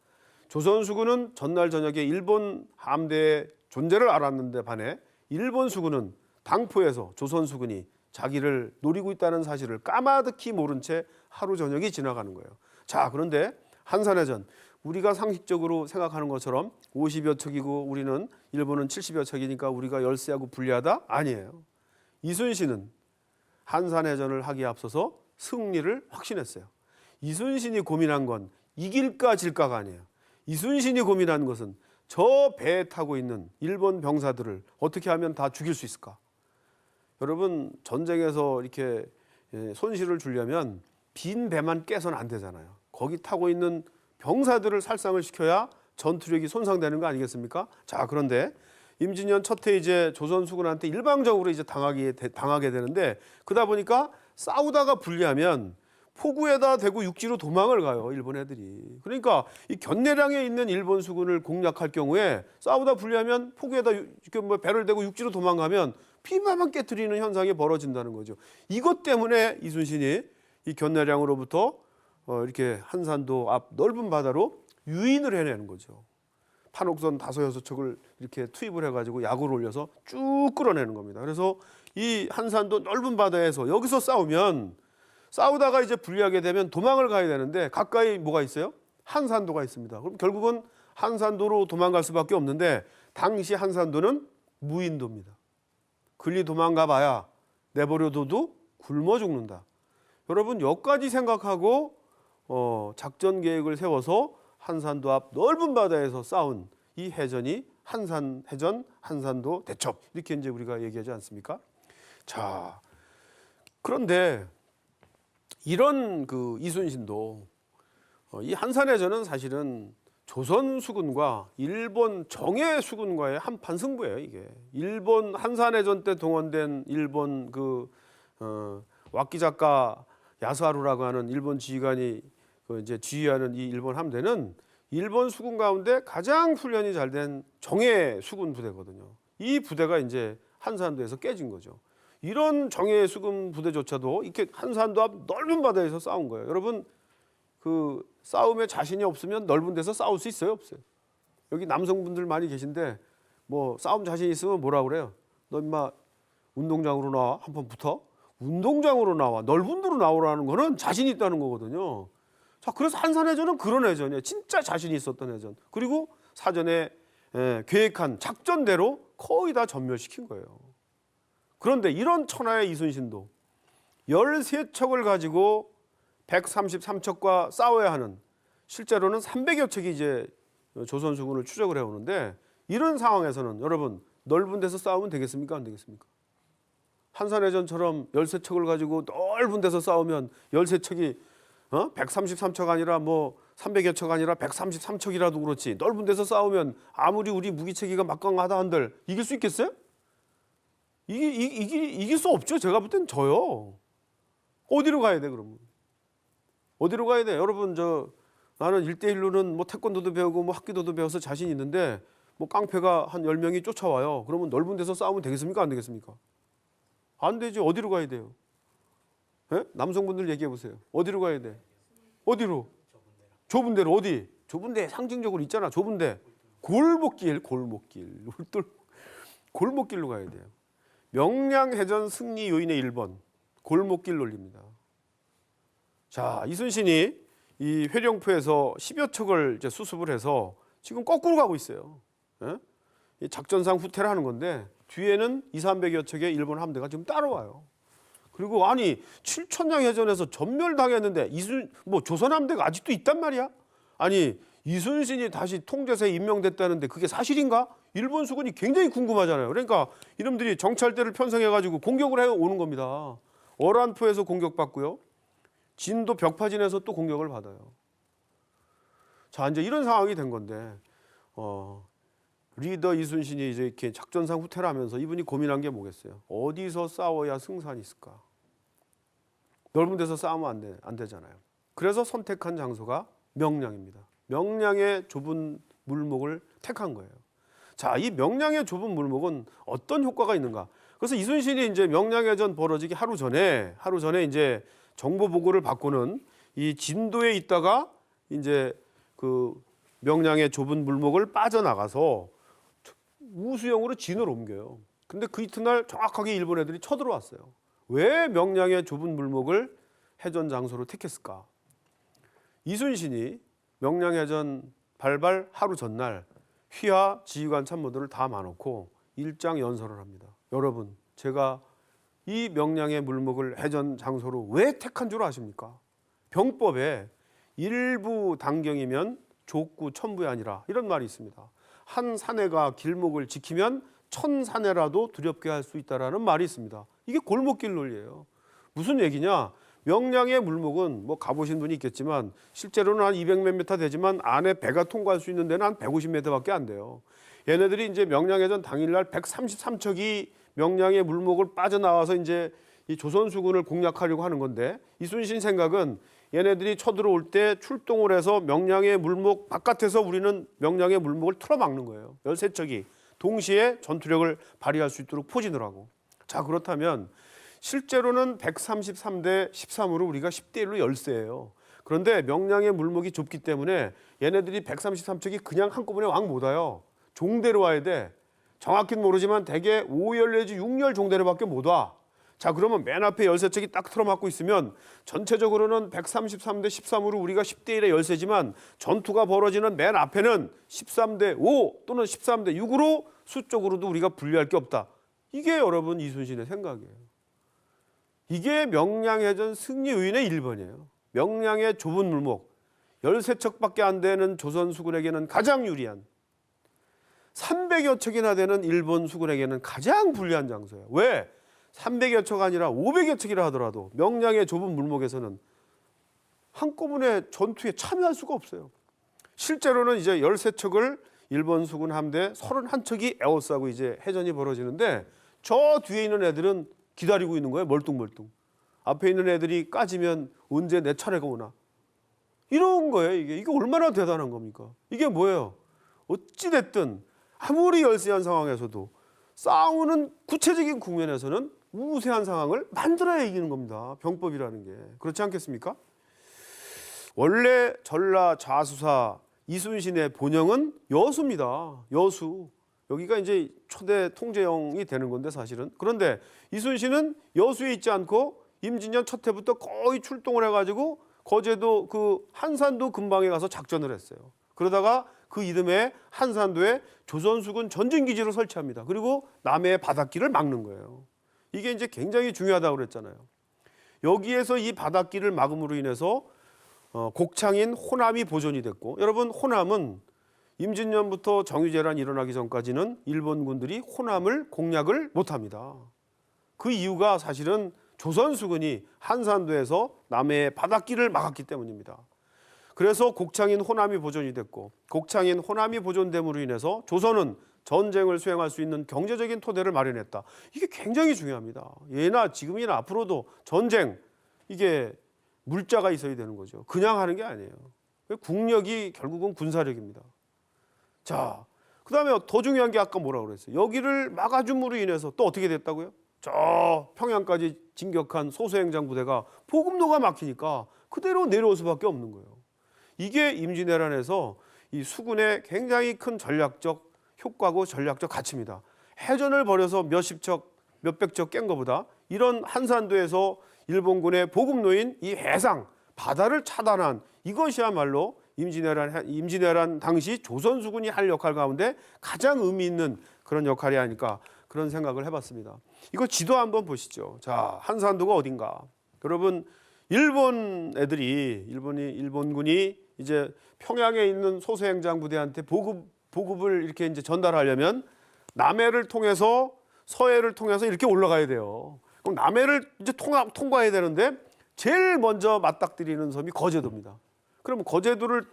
조선수군은 전날 저녁에 일본 함대의 존재를 알았는데 반해 일본 수군은 당포에서 조선수군이 자기를 노리고 있다는 사실을 까마득히 모른 채 하루 저녁이 지나가는 거예요. 자, 그런데 한산해전 우리가 상식적으로 생각하는 것처럼 50여 척이고 우리는 일본은 70여 척이니까 우리가 열세하고 불리하다? 아니에요. 이순신은 한산해전을 하기에 앞서서 승리를 확신했어요. 이순신이 고민한 건 이길까 질까가 아니에요. 이순신이 고민한 것은 저 배에 타고 있는 일본 병사들을 어떻게 하면 다 죽일 수 있을까? 여러분, 전쟁에서 이렇게 손실을 주려면 빈 배만 깨서는 안 되잖아요. 거기 타고 있는 병사들을 살상을 시켜야 전투력이 손상되는 거 아니겠습니까? 자, 그런데 임진년 첫해 이제 조선 수군한테 일방적으로 이제 당하게 되는데, 그러다 보니까 싸우다가 불리하면 포구에다 대고 육지로 도망을 가요, 일본 애들이. 그러니까 이 견내량에 있는 일본 수군을 공략할 경우에 싸우다 불리하면 포구에다 이렇게 뭐 배를 대고 육지로 도망가면 피마만 깨트리는 현상이 벌어진다는 거죠. 이것 때문에 이순신이 이 견내량으로부터 이렇게 한산도 앞 넓은 바다로 유인을 해내는 거죠. 판옥선 5-6척을 이렇게 투입을 해가지고 약을 올려서 쭉 끌어내는 겁니다. 그래서 이 한산도 넓은 바다에서 여기서 싸우다가 이제 불리하게 되면 도망을 가야 되는데 가까이 뭐가 있어요? 한산도가 있습니다. 그럼 결국은 한산도로 도망갈 수밖에 없는데 당시 한산도는 무인도입니다. 글리 도망가 봐야 내버려둬도 굶어 죽는다. 여러분, 여기까지 생각하고 작전 계획을 세워서 한산도 앞 넓은 바다에서 싸운 이 해전이 한산해전, 한산도 대첩, 이렇게 이제 우리가 얘기하지 않습니까? 자, 그런데 이런 그 이순신도 이 한산해전은 사실은 조선 수군과 일본 정예 수군과의 한판 승부예요. 이게 일본 한산해전 때 동원된 일본 왁기 작가 야스하루라고 하는 일본 지휘관이 이제 지휘하는 이 일본 함대는 일본 수군 가운데 가장 훈련이 잘 된 정예 수군 부대거든요. 이 부대가 이제 한산도에서 깨진 거죠. 이런 정예 수군 부대조차도 이렇게 한산도 앞 넓은 바다에서 싸운 거예요. 여러분, 그 싸움에 자신이 없으면 넓은 데서 싸울 수 있어요, 없어요? 여기 남성분들 많이 계신데 뭐 싸움 자신 있으면 뭐라 그래요? 너 임마 운동장으로 나와, 한번 붙어? 운동장으로 나와, 넓은 데로 나오라는 거는 자신 있다는 거거든요. 자, 그래서 한산해전은 그런 해전이에요. 진짜 자신이 있었던 해전. 그리고 사전에 계획한 작전대로 거의 다 전멸시킨 거예요. 그런데 이런 천하의 이순신도 13척을 가지고 133척과 싸워야 하는, 실제로는 300여 척이 이제 조선 수군을 추적을 해오는데, 이런 상황에서는 여러분 넓은 데서 싸우면 되겠습니까? 안 되겠습니까? 한산해전처럼 13척을 가지고 넓은 데서 싸우면 13척이 133척 아니라 뭐 300여 척 아니라 133척이라도 그렇지, 넓은 데서 싸우면 아무리 우리 무기체계가 막강하다 한들 이길 수 있겠어요? 이길 수 없죠. 제가 볼 땐 져요. 어디로 가야 돼, 그러면? 어디로 가야 돼? 여러분, 나는 1대1로는 뭐 태권도도 배우고 뭐 합기도도 배워서 자신 있는데 뭐 깡패가 한 10명이 쫓아와요. 그러면 넓은 데서 싸우면 되겠습니까? 안 되겠습니까? 안 되죠. 어디로 가야 돼요? 예? 남성분들 얘기해 보세요. 어디로 가야 돼? 어디로? 좁은 데로. 어디? 좁은 데 상징적으로 있잖아. 좁은 데. 골목길로 가야 돼요. 명량해전 승리 요인의 1번, 골목길 논리입니다. 자, 이순신이 이 회령포에서 10여 척을 이제 수습을 해서 지금 거꾸로 가고 있어요. 예? 이 작전상 후퇴를 하는 건데 뒤에는 200~300여 척의 일본 함대가 지금 따라와요. 그리고 아니 7천량 해전에서 전멸당했는데 조선 함대가 아직도 있단 말이야? 아니 이순신이 다시 통제사에 임명됐다는데 그게 사실인가? 일본 수군이 굉장히 궁금하잖아요. 그러니까 이놈들이 정찰대를 편성해가지고 공격을 해오는 겁니다. 어란포에서 공격받고요. 진도 벽파진에서 또 공격을 받아요. 자, 이제 이런 상황이 된 건데 리더 이순신이 이제 이렇게 작전상 후퇴를 하면서 이분이 고민한 게 뭐겠어요? 어디서 싸워야 승산이 있을까? 넓은 데서 싸우면 안 되잖아요. 그래서 선택한 장소가 명량입니다. 명량의 좁은 물목을 택한 거예요. 자, 이 명량의 좁은 물목은 어떤 효과가 있는가? 그래서 이순신이 이제 명량해전 벌어지기 하루 전에 이제 정보 보고를 받고는 이 진도에 있다가 이제 그 명량의 좁은 물목을 빠져나가서 우수영으로 진을 옮겨요. 근데 그 이튿날 정확하게 일본 애들이 쳐들어왔어요. 왜 명량의 좁은 물목을 해전 장소로 택했을까? 이순신이 명량해전 발발 하루 전날 휘하 지휘관 참모들을 다 마놓고 일장 연설을 합니다. 여러분, 제가 이 명량의 물목을 해전 장소로 왜 택한 줄 아십니까? 병법에 일부 당경이면 족구 천부이 아니라 이런 말이 있습니다. 한 사내가 길목을 지키면 천 사내라도 두렵게 할 수 있다라는 말이 있습니다. 이게 골목길 논리예요. 무슨 얘기냐? 명량의 물목은 뭐 가보신 분이 있겠지만 실제로는 한 200몇 미터 되지만 안에 배가 통과할 수 있는 데는 한 150m밖에 안 돼요. 얘네들이 이제 명량해전 당일날 133척이 명량의 물목을 빠져나와서 이제 이 조선 수군을 공략하려고 하는 건데, 이순신 생각은 얘네들이 쳐들어올 때 출동을 해서 명량의 물목 바깥에서 우리는 명량의 물목을 틀어막는 거예요. 13척이 동시에 전투력을 발휘할 수 있도록 포진을 하고. 자, 그렇다면 실제로는 133대 13으로 우리가 10대 1로 열세예요. 그런데 명량의 물목이 좁기 때문에 얘네들이 133척이 그냥 한꺼번에 왕 못 와요. 종대로 와야 돼. 정확히는 모르지만 대개 5열 내지 6열 종대로밖에 못 와. 자, 그러면 맨 앞에 13척이 딱 틀어막고 있으면 전체적으로는 133대 13으로 우리가 10대 1의 열세지만 전투가 벌어지는 맨 앞에는 13대 5 또는 13대 6으로 수적으로도 우리가 분리할 게 없다. 이게 여러분 이순신의 생각이에요. 이게 명량해전 승리 요인의 1번이에요. 명량의 좁은 물목, 13척밖에 안 되는 조선 수군에게는 가장 유리한, 300여 척이나 되는 일본 수군에게는 가장 불리한 장소예요. 왜? 300여 척 아니라 500여 척이라 하더라도 명량의 좁은 물목에서는 한꺼번에 전투에 참여할 수가 없어요. 실제로는 이제 13척을 일본 수군 함대 31척이 에워싸고 이제 해전이 벌어지는데, 저 뒤에 있는 애들은 기다리고 있는 거예요. 멀뚱멀뚱. 앞에 있는 애들이 까지면 언제 내 차례가 오나. 이런 거예요. 이게 얼마나 대단한 겁니까? 이게 뭐예요? 어찌됐든 아무리 열세한 상황에서도 싸우는 구체적인 국면에서는 우세한 상황을 만들어야 이기는 겁니다. 병법이라는 게. 그렇지 않겠습니까? 원래 전라 좌수사 이순신의 본영은 여수입니다. 여수. 여기가 이제 초대 통제영이 되는 건데 사실은. 그런데 이순신은 여수에 있지 않고 임진년 첫 해부터 거의 출동을 해가지고 거제도 그 한산도 근방에 가서 작전을 했어요. 그러다가 그 이듬해 한산도에 조선수군 전진기지를 설치합니다. 그리고 남해의 바닷길을 막는 거예요. 이게 이제 굉장히 중요하다고 그랬잖아요. 여기에서 이 바닷길을 막음으로 인해서 곡창인 호남이 보존이 됐고, 여러분 호남은 임진년부터 정유재란이 일어나기 전까지는 일본군들이 호남을 공략을 못합니다. 그 이유가 사실은 조선수군이 한산도에서 남해의 바닷길을 막았기 때문입니다. 그래서 곡창인 호남이 보존이 됐고, 곡창인 호남이 보존됨으로 인해서 조선은 전쟁을 수행할 수 있는 경제적인 토대를 마련했다. 이게 굉장히 중요합니다. 예나 지금이나 앞으로도 전쟁, 이게 물자가 있어야 되는 거죠. 그냥 하는 게 아니에요. 국력이 결국은 군사력입니다. 자, 그 다음에 더 중요한 게 아까 뭐라고 그랬어요? 여기를 막아줌으로 인해서 또 어떻게 됐다고요? 저 평양까지 진격한 소수행장 부대가 보급로가 막히니까 그대로 내려올 수밖에 없는 거예요. 이게 임진왜란에서 이 수군의 굉장히 큰 전략적 효과고 전략적 가치입니다. 해전을 벌여서 몇십 척, 몇백 척 깬 것보다 이런 한산도에서 일본군의 보급로인 이 해상, 바다를 차단한 이것이야말로 임진왜란 당시 조선수군이 할 역할 가운데 가장 의미 있는 그런 역할이 아닐까, 그런 생각을 해봤습니다. 이거 지도 한번 보시죠. 자, 한산도가 어딘가. 여러분, 일본군이 이제 평양에 있는 소수행장 부대한테 보급을 이렇게 이제 전달하려면 남해를 통해서 서해를 통해서 이렇게 올라가야 돼요. 그럼 남해를 이제 통과해야 되는데 제일 먼저 맞닥뜨리는 섬이 거제도입니다. 그럼 거제도를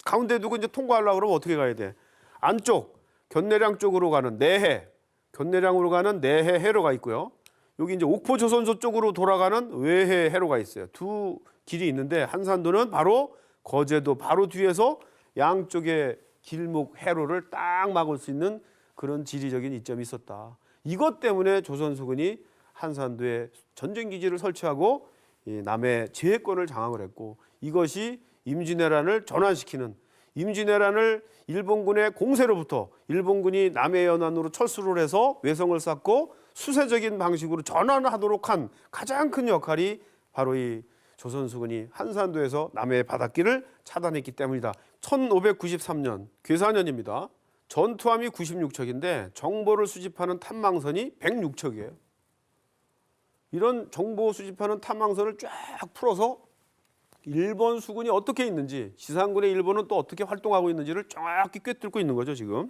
가운데 두고 이제 통과하려고 그러면 어떻게 가야 돼? 안쪽 견내량 쪽으로 가는 내해, 견내량으로 가는 내해 해로가 있고요. 여기 이제 옥포조선소 쪽으로 돌아가는 외해 해로가 있어요. 두 길이 있는데 한산도는 바로 거제도 바로 뒤에서 양쪽의 길목 해로를 딱 막을 수 있는 그런 지리적인 이점이 있었다. 이것 때문에 조선수군이 한산도에 전쟁기지를 설치하고 남해 제해권을 장악을 했고, 이것이 임진왜란을 전환시키는, 임진왜란을 일본군의 공세로부터 일본군이 남해 연안으로 철수를 해서 외성을 쌓고 수세적인 방식으로 전환하도록 한 가장 큰 역할이 바로 이 조선수군이 한산도에서 남해의 바닷길을 차단했기 때문이다. 1593년 괴사년입니다. 전투함이 96척인데 정보를 수집하는 탐망선이 106척이에요. 이런 정보 수집하는 탐망선을 쫙 풀어서 일본 수군이 어떻게 있는지, 지상군의 일본은 또 어떻게 활동하고 있는지를 정확히 꿰뚫고 있는 거죠, 지금.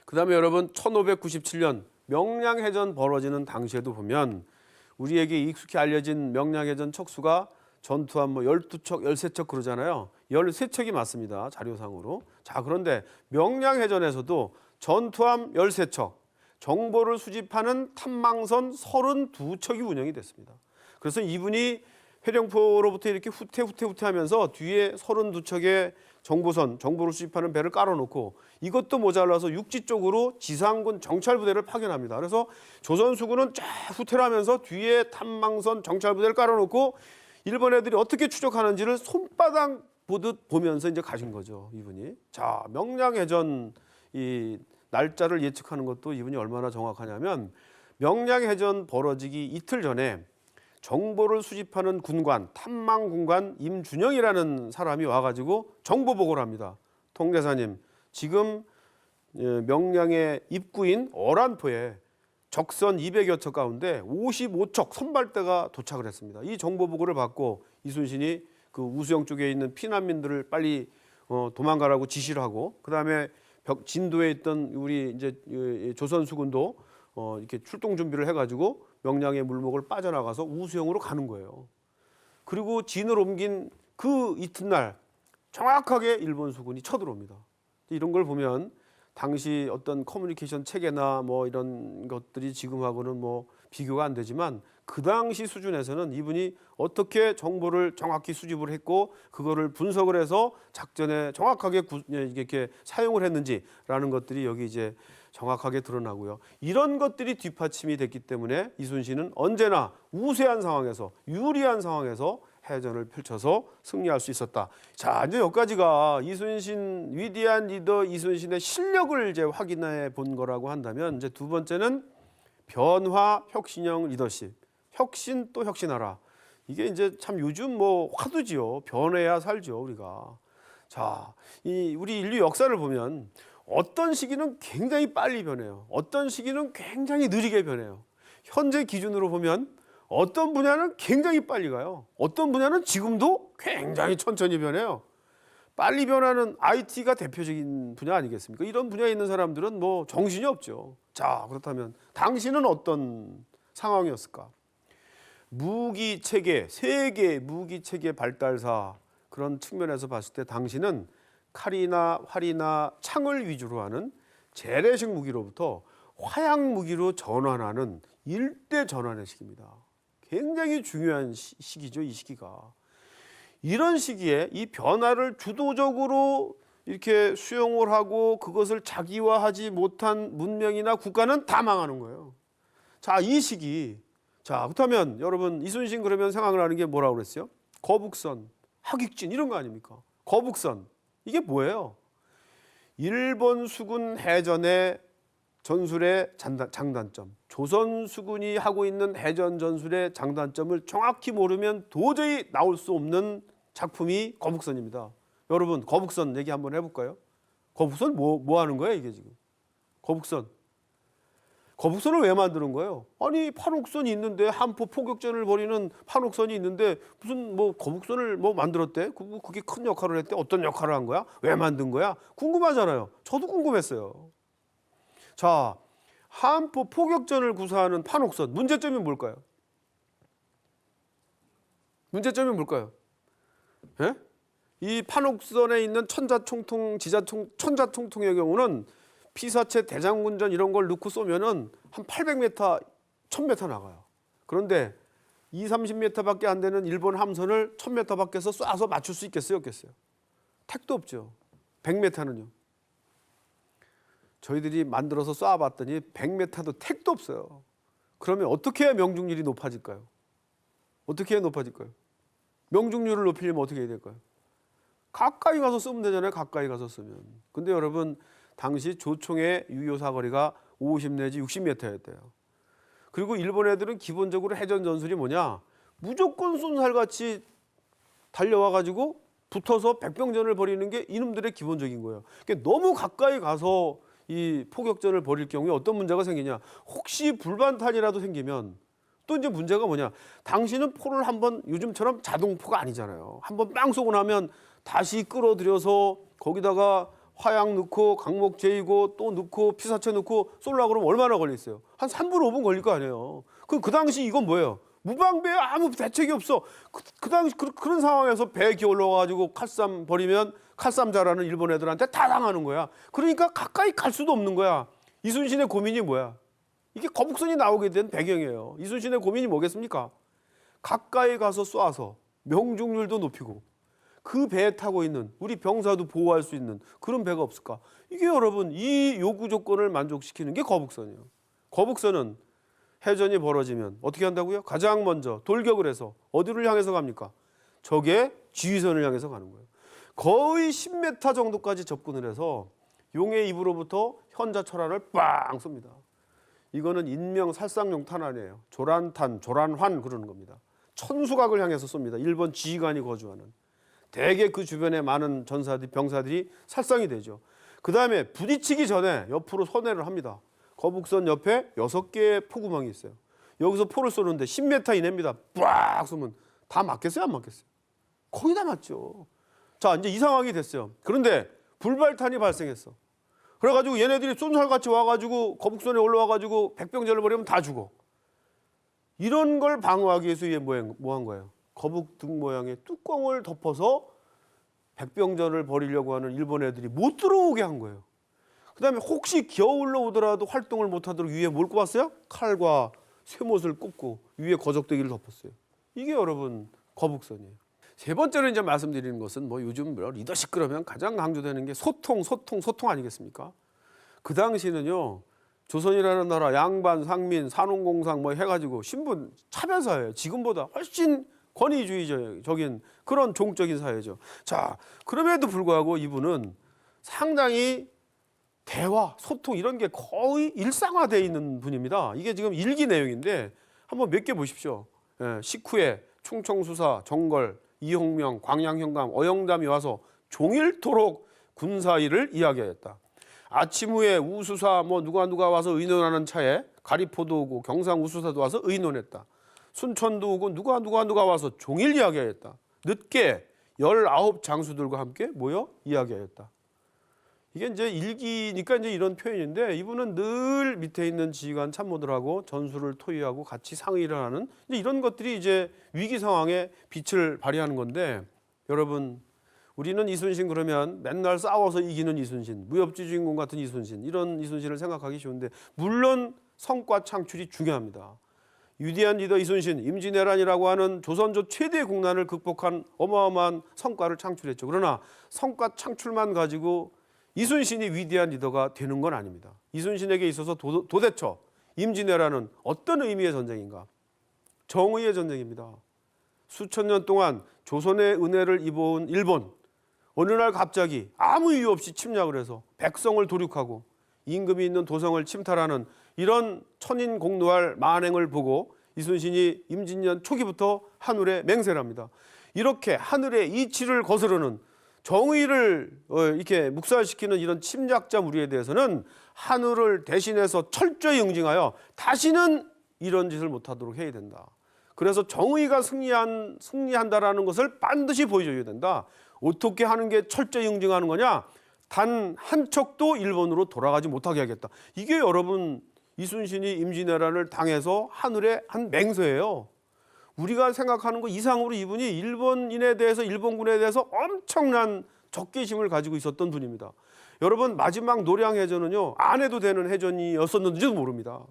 그다음에 여러분 1597년 명량해전 벌어지는 당시에도 보면 우리에게 익숙히 알려진 명량해전 척수가 전투함 뭐 12척, 13척 그러잖아요. 13척이 맞습니다. 자료상으로. 자, 그런데 명량해전에서도 전투함 13척, 정보를 수집하는 탐망선 32척이 운영이 됐습니다. 그래서 이분이 회령포로부터 이렇게 후퇴하면서 뒤에 32척의 정보선, 정보를 수집하는 배를 깔아놓고 이것도 모자라서 육지 쪽으로 지상군 정찰부대를 파견합니다. 그래서 조선수군은 쫙 후퇴를 하면서 뒤에 탐망선 정찰부대를 깔아놓고 일본 애들이 어떻게 추적하는지를 손바닥 보듯 보면서 이제 가신 거죠, 이분이. 자, 명량해전 이 날짜를 예측하는 것도 이분이 얼마나 정확하냐면 명량해전 벌어지기 이틀 전에 정보를 수집하는 군관, 탐망군관 임준영이라는 사람이 와가지고 정보 보고를 합니다. 통대사님, 지금 명량의 입구인 어란포에 적선 200여 척 가운데 55척 선발대가 도착을 했습니다. 이 정보 보고를 받고 이순신이 그 우수영 쪽에 있는 피난민들을 빨리 도망가라고 지시를 하고, 그 다음에 진도에 있던 우리 이제 조선 수군도 이렇게 출동 준비를 해가지고 명량의 물목을 빠져나가서 우수영으로 가는 거예요. 그리고 진을 옮긴 그 이튿날 정확하게 일본 수군이 쳐들어옵니다. 이런 걸 보면 당시 어떤 커뮤니케이션 체계나 뭐 이런 것들이 지금하고는 뭐 비교가 안 되지만 그 당시 수준에서는 이분이 어떻게 정보를 정확히 수집을 했고 그거를 분석을 해서 작전에 정확하게 이렇게 사용을 했는지라는 것들이 여기 이제 정확하게 드러나고요. 이런 것들이 뒷받침이 됐기 때문에 이순신은 언제나 우세한 상황에서, 유리한 상황에서 해전을 펼쳐서 승리할 수 있었다. 자, 이제 여기까지가 이순신, 위대한 리더 이순신의 실력을 이제 확인해 본 거라고 한다면, 이제 두 번째는 변화 혁신형 리더십. 혁신 또 혁신하라. 이게 이제 참 요즘 뭐 화두지요. 변해야 살죠, 우리가. 자, 우리 인류 역사를 보면 어떤 시기는 굉장히 빨리 변해요. 어떤 시기는 굉장히 느리게 변해요. 현재 기준으로 보면 어떤 분야는 굉장히 빨리 가요. 어떤 분야는 지금도 굉장히 천천히 변해요. 빨리 변하는 IT가 대표적인 분야 아니겠습니까? 이런 분야에 있는 사람들은 뭐 정신이 없죠. 자, 그렇다면 당신은 어떤 상황이었을까? 무기 체계, 세계 무기 체계 발달사 그런 측면에서 봤을 때 당신은 칼이나 활이나 창을 위주로 하는 재래식 무기로부터 화약 무기로 전환하는 일대 전환의 시기입니다. 굉장히 중요한 시기죠, 이 시기가. 이런 시기에 이 변화를 주도적으로 이렇게 수용을 하고 그것을 자기화하지 못한 문명이나 국가는 다 망하는 거예요. 자, 이 시기. 자, 그렇다면 여러분 이순신 그러면 생각나는 게 뭐라고 그랬어요? 거북선, 하객진 이런 거 아닙니까? 거북선. 이게 뭐예요? 일본 수군 해전의 전술의 장단점, 조선 수군이 하고 있는 해전 전술의 장단점을 정확히 모르면 도저히 나올 수 없는 작품이 거북선입니다. 여러분 거북선 얘기 한번 해볼까요? 거북선 뭐 하는 거예요 이게 지금? 거북선을 왜 만드는 거예요? 아니 판옥선이 있는데 한포 포격전을 벌이는 판옥선이 있는데 무슨 뭐 거북선을 뭐 만들었대? 그게 큰 역할을 했대? 어떤 역할을 한 거야? 왜 만든 거야? 궁금하잖아요. 저도 궁금했어요. 자, 한포 포격전을 구사하는 판옥선 문제점이 뭘까요? 예? 이 판옥선에 있는 천자총통, 천자총통의 경우는 피사체 대장군전 이런 걸 넣고 쏘면은 한 800m, 1000m 나가요. 그런데 20-30m밖에 안 되는 일본 함선을 1000m 밖에서 쏴서 맞출 수 있겠어요, 없겠어요? 택도 없죠. 100m는요. 저희들이 만들어서 쏴봤더니 100m도 택도 없어요. 그러면 어떻게 해야 명중률이 높아질까요? 명중률을 높이려면 어떻게 해야 될까요? 가까이 가서 쓰면 되잖아요. 가까이 가서 쓰면. 근데 여러분 당시 조총의 유효 사거리가 50 내지 60m였대요. 그리고 일본 애들은 기본적으로 해전 전술이 뭐냐? 무조건 쏜살같이 달려와가지고 붙어서 백병전을 벌이는 게 이놈들의 기본적인 거예요. 그러니까 너무 가까이 가서 이 포격전을 벌일 경우에 어떤 문제가 생기냐. 혹시 불반탄이라도 생기면 또 이제 문제가 뭐냐. 당신은 포를 한번 요즘처럼 자동포가 아니잖아요. 한번 빵 쏘고 나면 다시 끌어들여서 거기다가 화약 넣고 강목 재이고 또 넣고 피사체 넣고 쏠라 그러면 얼마나 걸리겠어요? 한 3분 5분 걸릴 거 아니에요. 그 당시 이건 뭐예요? 무방비에 아무 대책이 없어. 그 당시 그런 상황에서 배에 기어 올라와가지고 칼싸움 벌이면 칼싸움 잘하는 일본 애들한테 다 당하는 거야. 그러니까 가까이 갈 수도 없는 거야. 이순신의 고민이 뭐야? 이게 거북선이 나오게 된 배경이에요. 이순신의 고민이 뭐겠습니까? 가까이 가서 쏴서 명중률도 높이고 그 배에 타고 있는 우리 병사도 보호할 수 있는 그런 배가 없을까? 이게 여러분 이 요구 조건을 만족시키는 게 거북선이에요. 거북선은 해전이 벌어지면 어떻게 한다고요? 가장 먼저 돌격을 해서 어디를 향해서 갑니까? 적의 지휘선을 향해서 가는 거예요. 거의 10m 정도까지 접근을 해서 용의 입으로부터 현자철화를 빵 쏩니다. 이거는 인명 살상용 탄 아니에요. 조란탄, 조란환 그러는 겁니다. 천수각을 향해서 쏩니다. 일본 지휘관이 거주하는. 대개 그 주변에 많은 전사들이 병사들이 살상이 되죠. 그 다음에 부딪히기 전에 옆으로 선회를 합니다. 거북선 옆에 6개의 포구멍이 있어요. 여기서 포를 쏘는데 10m 이내입니다. 빡 쏘면 다 맞겠어요? 안 맞겠어요? 거의 다 맞죠. 자, 이제 이 상황이 됐어요. 그런데 불발탄이 발생했어. 그래가지고 얘네들이 쏜살같이 와가지고 거북선에 올라와가지고 백병전을 벌이면 다 죽어. 이런 걸 방어하기 위해서 이게 뭐 한 거예요? 거북 등 모양의 뚜껑을 덮어서 백병전을 벌이려고 하는 일본 애들이 못 들어오게 한 거예요. 그 다음에 혹시 기어올라 오더라도 활동을 못하도록 위에 뭘 꼽았어요? 칼과 쇠못을 꼽고 위에 거적대기를 덮었어요. 이게 여러분 거북선이에요. 세 번째로 이제 말씀드리는 것은 뭐 요즘 리더십 그러면 가장 강조되는 게 소통 아니겠습니까? 그 당시는요 조선이라는 나라 양반, 상민, 산업공상 뭐 해가지고 신분 차별 사회예요. 지금보다 훨씬 권위주의적인 그런 종적인 사회죠. 자, 그럼에도 불구하고 이분은 상당히 대화, 소통 이런 게 거의 일상화되어 있는 분입니다. 이게 지금 일기 내용인데 한번 몇 개 보십시오. 식후에 충청수사, 정걸, 이홍명, 광양현감, 어영담이 와서 종일토록 군사일을 이야기하였다. 아침 후에 우수사 뭐 누가 와서 의논하는 차에 가리포도 오고 경상 우수사도 와서 의논했다. 순천도 오고 누가 와서 종일 이야기하였다. 늦게 19 장수들과 함께 모여 이야기하였다. 이게 이제 일기니까 이제 이런 표현인데 이분은 늘 밑에 있는 지휘관 참모들하고 전술을 토의하고 같이 상의를 하는 이제 이런 것들이 이제 위기 상황에 빛을 발휘하는 건데 여러분 우리는 이순신 그러면 맨날 싸워서 이기는 이순신, 무협지 주인공 같은 이순신 이런 이순신을 생각하기 쉬운데 물론 성과 창출이 중요합니다. 위대한 리더 이순신, 임진왜란이라고 하는 조선조 최대의 국난을 극복한 어마어마한 성과를 창출했죠. 그러나 성과 창출만 가지고 이순신이 위대한 리더가 되는 건 아닙니다. 이순신에게 있어서 도대체 임진왜란은 어떤 의미의 전쟁인가? 정의의 전쟁입니다. 수천 년 동안 조선의 은혜를 입어온 일본 어느 날 갑자기 아무 이유 없이 침략을 해서 백성을 도륙하고 임금이 있는 도성을 침탈하는 이런 천인공노할 만행을 보고 이순신이 임진년 초기부터 하늘에 맹세를 합니다. 이렇게 하늘의 이치를 거스르는 정의를 이렇게 묵살시키는 이런 침략자 무리에 대해서는 하늘을 대신해서 철저히 응징하여 다시는 이런 짓을 못하도록 해야 된다. 그래서 정의가 승리한다라는 것을 반드시 보여줘야 된다. 어떻게 하는 게 철저히 응징하는 거냐? 단 한 척도 일본으로 돌아가지 못하게 하겠다. 이게 여러분 이순신이 임진왜란을 당해서 하늘의 한 맹세예요. 우리가 생각하는 것 이상으로 이분이 일본인에 대해서 일본군에 대해서 엄청난 적개심을 가지고 있었던 분입니다. 여러분 마지막 노량해전은요 안 해도 되는 해전이었었는지도 모릅니다.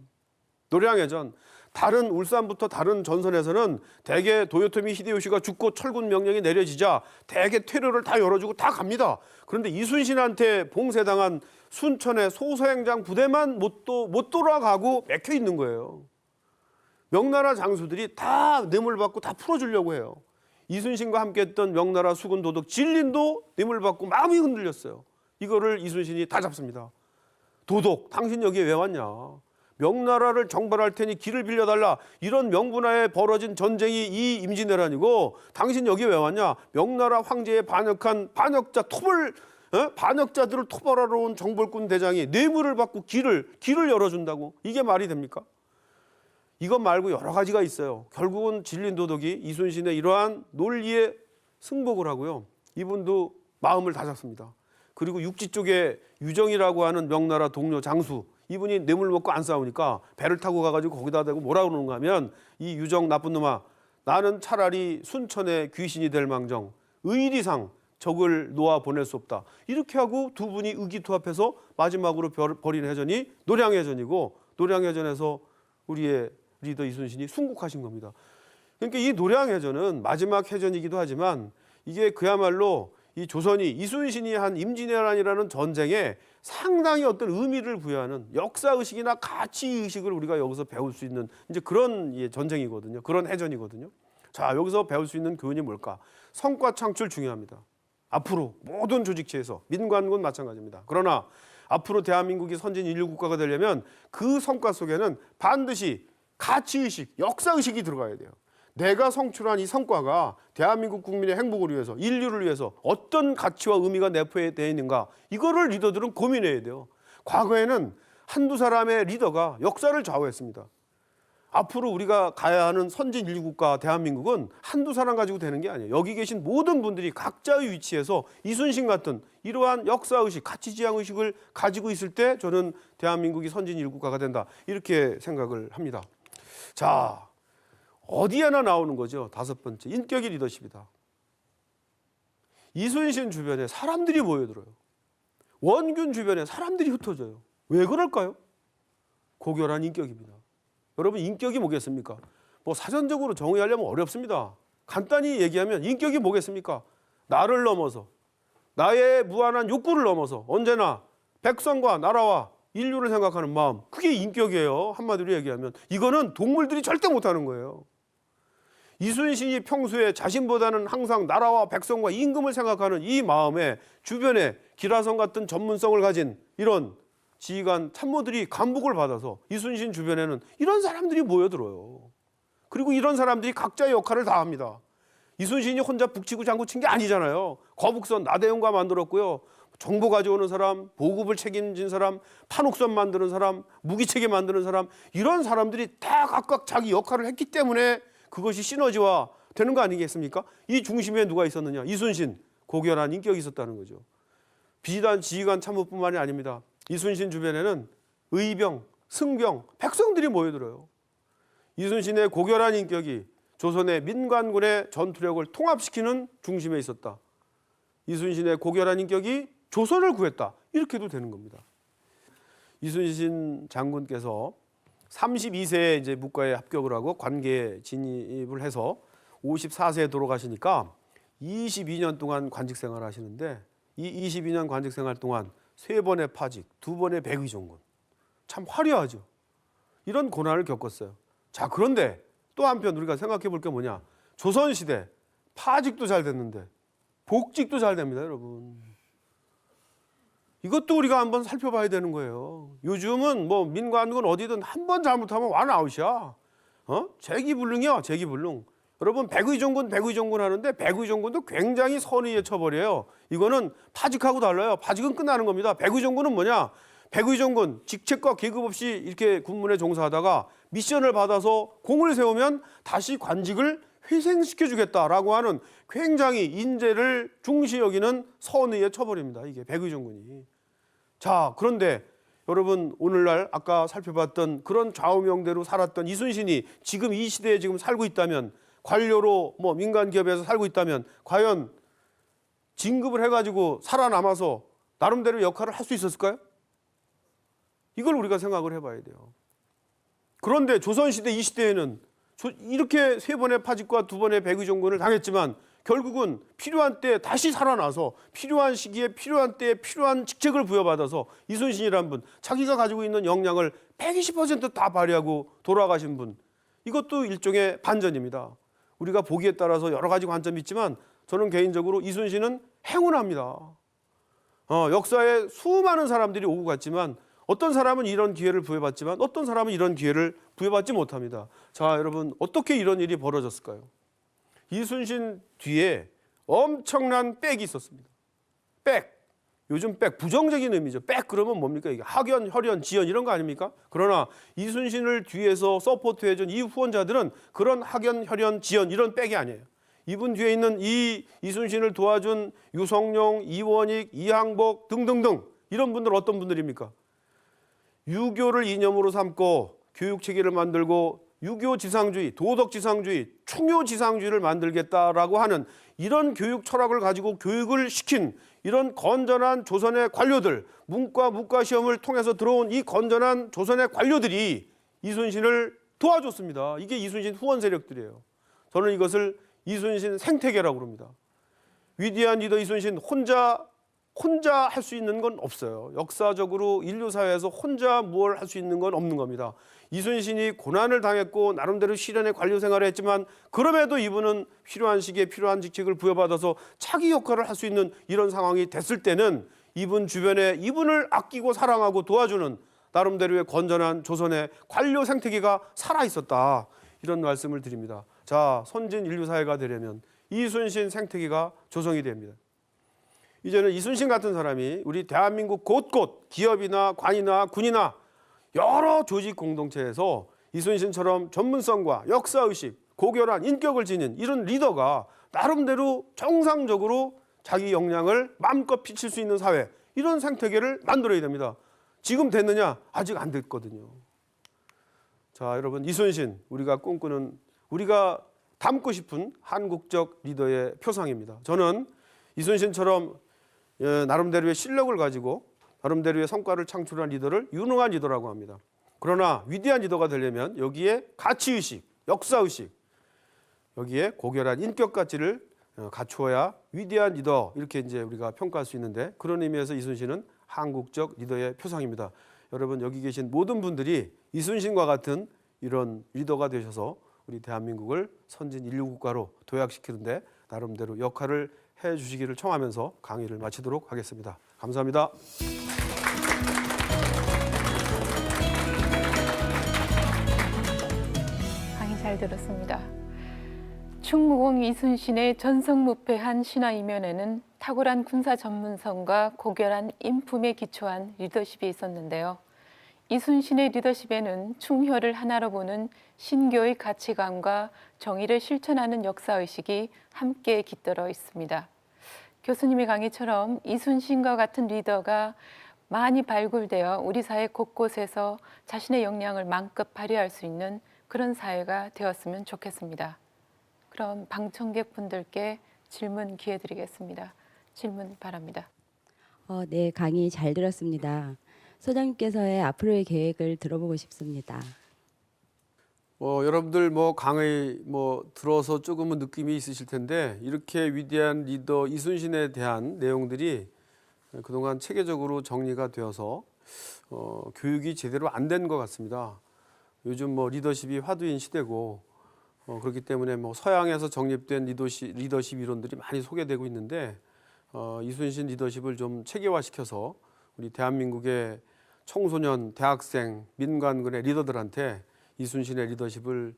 노량해전 다른 울산부터 다른 전선에서는 대개 도요토미 히데요시가 죽고 철군 명령이 내려지자 대개 퇴로를 다 열어주고 다 갑니다. 그런데 이순신한테 봉쇄당한 순천의 소서행장 부대만 못 돌아가고 맥혀 있는 거예요. 명나라 장수들이 다 뇌물 받고 다 풀어주려고 해요. 이순신과 함께했던 명나라 수군 도독 진린도 뇌물 받고 마음이 흔들렸어요. 이거를 이순신이 다 잡습니다. 도독, 당신 여기에 왜 왔냐? 명나라를 정벌할 테니 길을 빌려달라. 이런 명분하에 벌어진 전쟁이 이 임진왜란이고 당신 여기 왜 왔냐? 명나라 황제에 반역한 반역자들을 토벌하러 온 정벌군 대장이 뇌물을 받고 길을 열어준다고? 이게 말이 됩니까? 이것 말고 여러 가지가 있어요. 결국은 진린 도덕이 이순신의 이러한 논리에 승복을 하고요. 이분도 마음을 다잡습니다. 그리고 육지 쪽에 유정이라고 하는 명나라 동료 장수, 이분이 뇌물 먹고 안 싸우니까 배를 타고 가가지고 거기다 대고 뭐라 그러는가 하면, 이 유정 나쁜 놈아, 나는 차라리 순천의 귀신이 될 망정 의리상 적을 놓아 보낼 수 없다. 이렇게 하고 두 분이 의기투합해서 마지막으로 벌인 해전이 노량해전이고, 노량해전에서 우리의 리더 이순신이 순국하신 겁니다. 그러니까 이 노량해전은 마지막 해전이기도 하지만 이게 그야말로 이 조선이 이순신이 한 임진왜란이라는 전쟁에 상당히 어떤 의미를 부여하는 역사의식이나 가치의식을 우리가 여기서 배울 수 있는 이제 그런 전쟁이거든요. 그런 해전이거든요. 자, 여기서 배울 수 있는 교훈이 뭘까? 성과 창출 중요합니다. 앞으로 모든 조직체에서 민관군 마찬가지입니다. 그러나 앞으로 대한민국이 선진 인류 국가가 되려면 그 성과 속에는 반드시 가치의식, 역사의식이 들어가야 돼요. 내가 성취한 이 성과가 대한민국 국민의 행복을 위해서, 인류를 위해서 어떤 가치와 의미가 내포되어 있는가, 이거를 리더들은 고민해야 돼요. 과거에는 한두 사람의 리더가 역사를 좌우했습니다. 앞으로 우리가 가야 하는 선진 인류 국가 대한민국은 한두 사람 가지고 되는 게 아니에요. 여기 계신 모든 분들이 각자의 위치에서 이순신 같은 이러한 역사의식, 가치지향의식을 가지고 있을 때 저는 대한민국이 선진 인류 국가가 된다, 이렇게 생각을 합니다. 자, 어디에나 나오는 거죠. 다섯 번째, 인격의 리더십이다. 이순신 주변에 사람들이 모여들어요. 원균 주변에 사람들이 흩어져요. 왜 그럴까요? 고결한 인격입니다. 여러분, 인격이 뭐겠습니까? 뭐 사전적으로 정의하려면 어렵습니다. 간단히 얘기하면 인격이 뭐겠습니까? 나를 넘어서, 나의 무한한 욕구를 넘어서 언제나 백성과 나라와 인류를 생각하는 마음, 그게 인격이에요. 한마디로 얘기하면 이거는 동물들이 절대 못하는 거예요. 이순신이 평소에 자신보다는 항상 나라와 백성과 임금을 생각하는 이 마음에 주변에 기라성 같은 전문성을 가진 이런 지휘관 참모들이 감복을 받아서 이순신 주변에는 이런 사람들이 모여들어요. 그리고 이런 사람들이 각자의 역할을 다 합니다. 이순신이 혼자 북치고 장구친 게 아니잖아요. 거북선 나대용과 만들었고요. 정보 가져오는 사람, 보급을 책임진 사람, 판옥선 만드는 사람, 무기체계 만드는 사람, 이런 사람들이 다 각각 자기 역할을 했기 때문에 그것이 시너지화 되는 거 아니겠습니까? 이 중심에 누가 있었느냐? 이순신, 고결한 인격이 있었다는 거죠. 비단 지휘관 참모뿐만이 아닙니다. 이순신 주변에는 의병, 승병, 백성들이 모여들어요. 이순신의 고결한 인격이 조선의 민관군의 전투력을 통합시키는 중심에 있었다. 이순신의 고결한 인격이 조선을 구했다, 이렇게도 되는 겁니다. 이순신 장군께서 32세에 이제 무과에 합격을 하고 관계에 진입을 해서 54세에 돌아가시니까 22년 동안 관직 생활을 하시는데, 이 22년 관직 생활 동안 3번의 파직, 2번의 백의종군, 참 화려하죠. 이런 고난을 겪었어요. 자, 그런데 또 한편 우리가 생각해 볼 게 뭐냐? 조선시대 파직도 잘 됐는데 복직도 잘 됩니다, 여러분. 이것도 우리가 한번 살펴봐야 되는 거예요. 요즘은 뭐 민관군 어디든 한 번 잘못하면 완아웃이야. 재기불능이야, 재기불능. 여러분, 백의종군 하는데 백의종군도 굉장히 선의의 처벌이에요. 이거는 파직하고 달라요. 파직은 끝나는 겁니다. 백의종군은 뭐냐? 백의종군 직책과 계급 없이 이렇게 군문에 종사하다가 미션을 받아서 공을 세우면 다시 관직을 회생시켜 주겠다라고 하는 굉장히 인재를 중시 여기는 선의의 처벌입니다. 이게 백의종군이. 자, 그런데 여러분, 오늘날 아까 살펴봤던 그런 좌우명대로 살았던 이순신이 지금 이 시대에 지금 살고 있다면, 관료로 뭐 민간 기업에서 살고 있다면 과연 진급을 해가지고 살아남아서 나름대로 역할을 할 수 있었을까요? 이걸 우리가 생각을 해봐야 돼요. 그런데 조선시대 이 시대에는 이렇게 3번의 파직과 2번의 백의종군을 당했지만 결국은 필요한 때 다시 살아나서 필요한 시기에 필요한 때에 필요한 직책을 부여받아서 이순신이라는 분, 자기가 가지고 있는 역량을 120% 다 발휘하고 돌아가신 분, 이것도 일종의 반전입니다. 우리가 보기에 따라서 여러 가지 관점이 있지만 저는 개인적으로 이순신은 행운합니다. 역사에 수많은 사람들이 오고 갔지만 어떤 사람은 이런 기회를 부여받지만 어떤 사람은 이런 기회를 부여받지 못합니다. 자, 여러분 어떻게 이런 일이 벌어졌을까요? 이순신 뒤에 엄청난 백이 있었습니다. 백. 요즘 백 부정적인 의미죠. 백 그러면 뭡니까? 이게 학연, 혈연, 지연 이런 거 아닙니까? 그러나 이순신을 뒤에서 서포트해준 이 후원자들은 그런 학연, 혈연, 지연 이런 백이 아니에요. 이분 뒤에 있는 이 이순신을 도와준 유성룡, 이원익, 이항복 등등등 이런 분들 어떤 분들입니까? 유교를 이념으로 삼고 교육 체계를 만들고 유교 지상주의, 도덕 지상주의, 충효 지상주의를 만들겠다라고 하는 이런 교육 철학을 가지고 교육을 시킨 이런 건전한 조선의 관료들, 문과 시험을 통해서 들어온 이 건전한 조선의 관료들이 이순신을 도와줬습니다. 이게 이순신 후원 세력들이에요. 저는 이것을 이순신 생태계라고 합니다. 위대한 리더 이순신 혼자 할 수 있는 건 없어요. 역사적으로 인류 사회에서 혼자 뭘 할 수 있는 건 없는 겁니다. 이순신이 고난을 당했고 나름대로 시련의 관료 생활을 했지만 그럼에도 이분은 필요한 시기에 필요한 직책을 부여받아서 자기 역할을 할 수 있는 이런 상황이 됐을 때는 이분 주변에 이분을 아끼고 사랑하고 도와주는 나름대로의 건전한 조선의 관료 생태계가 살아있었다. 이런 말씀을 드립니다. 자, 선진 인류 사회가 되려면 이순신 생태계가 조성이 됩니다. 이제는 이순신 같은 사람이 우리 대한민국 곳곳 기업이나 관이나 군이나 여러 조직 공동체에서 이순신처럼 전문성과 역사의식, 고결한 인격을 지닌 이런 리더가 나름대로 정상적으로 자기 역량을 마음껏 비칠 수 있는 사회, 이런 생태계를 만들어야 됩니다. 지금 됐느냐? 아직 안 됐거든요. 자, 여러분, 이순신 우리가 꿈꾸는, 우리가 닮고 싶은 한국적 리더의 표상입니다. 저는 이순신처럼 나름대로의 실력을 가지고 나름대로의 성과를 창출한 리더를 유능한 리더라고 합니다. 그러나 위대한 리더가 되려면 여기에 가치의식, 역사의식, 여기에 고결한 인격 가치를 갖추어야 위대한 리더, 이렇게 이제 우리가 평가할 수 있는데, 그런 의미에서 이순신은 한국적 리더의 표상입니다. 여러분, 여기 계신 모든 분들이 이순신과 같은 이런 리더가 되셔서 우리 대한민국을 선진 인류 국가로 도약시키는데 나름대로 역할을 해 주시기를 청하면서 강의를 마치도록 하겠습니다. 감사합니다. 강의 잘 들었습니다. 충무공 이순신의 전성무패한 신화 이면에는 탁월한 군사 전문성과 고결한 인품에 기초한 리더십이 있었는데요. 이순신의 리더십에는 충효를 하나로 보는 신교의 가치관과 정의를 실천하는 역사의식이 함께 깃들어 있습니다. 교수님의 강의처럼 이순신과 같은 리더가 많이 발굴되어 우리 사회 곳곳에서 자신의 역량을 마음껏 발휘할 수 있는 그런 사회가 되었으면 좋겠습니다. 그럼 방청객분들께 질문 기회 드리겠습니다. 질문 바랍니다. 네, 강의 잘 들었습니다. 소장님께서의 앞으로의 계획을 들어보고 싶습니다. 여러분들 강의 들어서 조금은 느낌이 있으실 텐데, 이렇게 위대한 리더 이순신에 대한 내용들이 그동안 체계적으로 정리가 되어서 교육이 제대로 안 된 것 같습니다. 요즘 리더십이 화두인 시대고 그렇기 때문에 서양에서 정립된 리더십 이론들이 많이 소개되고 있는데, 이순신 리더십을 좀 체계화시켜서 우리 대한민국의 청소년, 대학생, 민관군의 리더들한테 이순신의 리더십을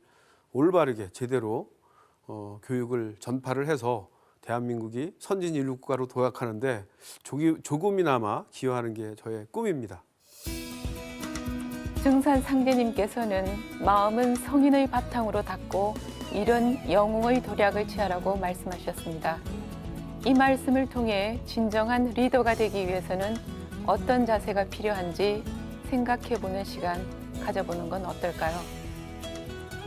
올바르게 제대로 교육을 전파를 해서 대한민국이 선진 인류 국가로 도약하는데 조금이나마 기여하는 게 저의 꿈입니다. 증산 상대님께서는 마음은 성인의 바탕으로 닦고 이런 영웅의 도략을 취하라고 말씀하셨습니다. 이 말씀을 통해 진정한 리더가 되기 위해서는 어떤 자세가 필요한지 생각해보는 시간 가져보는 건 어떨까요?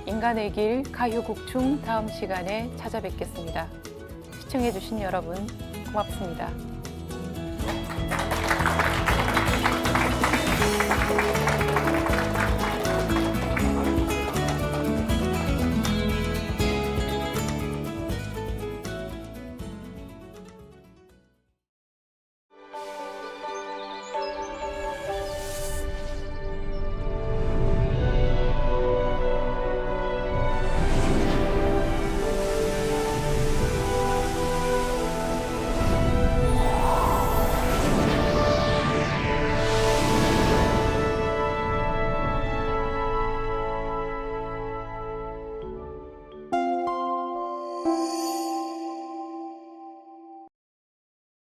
인간의 길 가효국중 다음 시간에 찾아뵙겠습니다. 시청해주신 여러분 고맙습니다.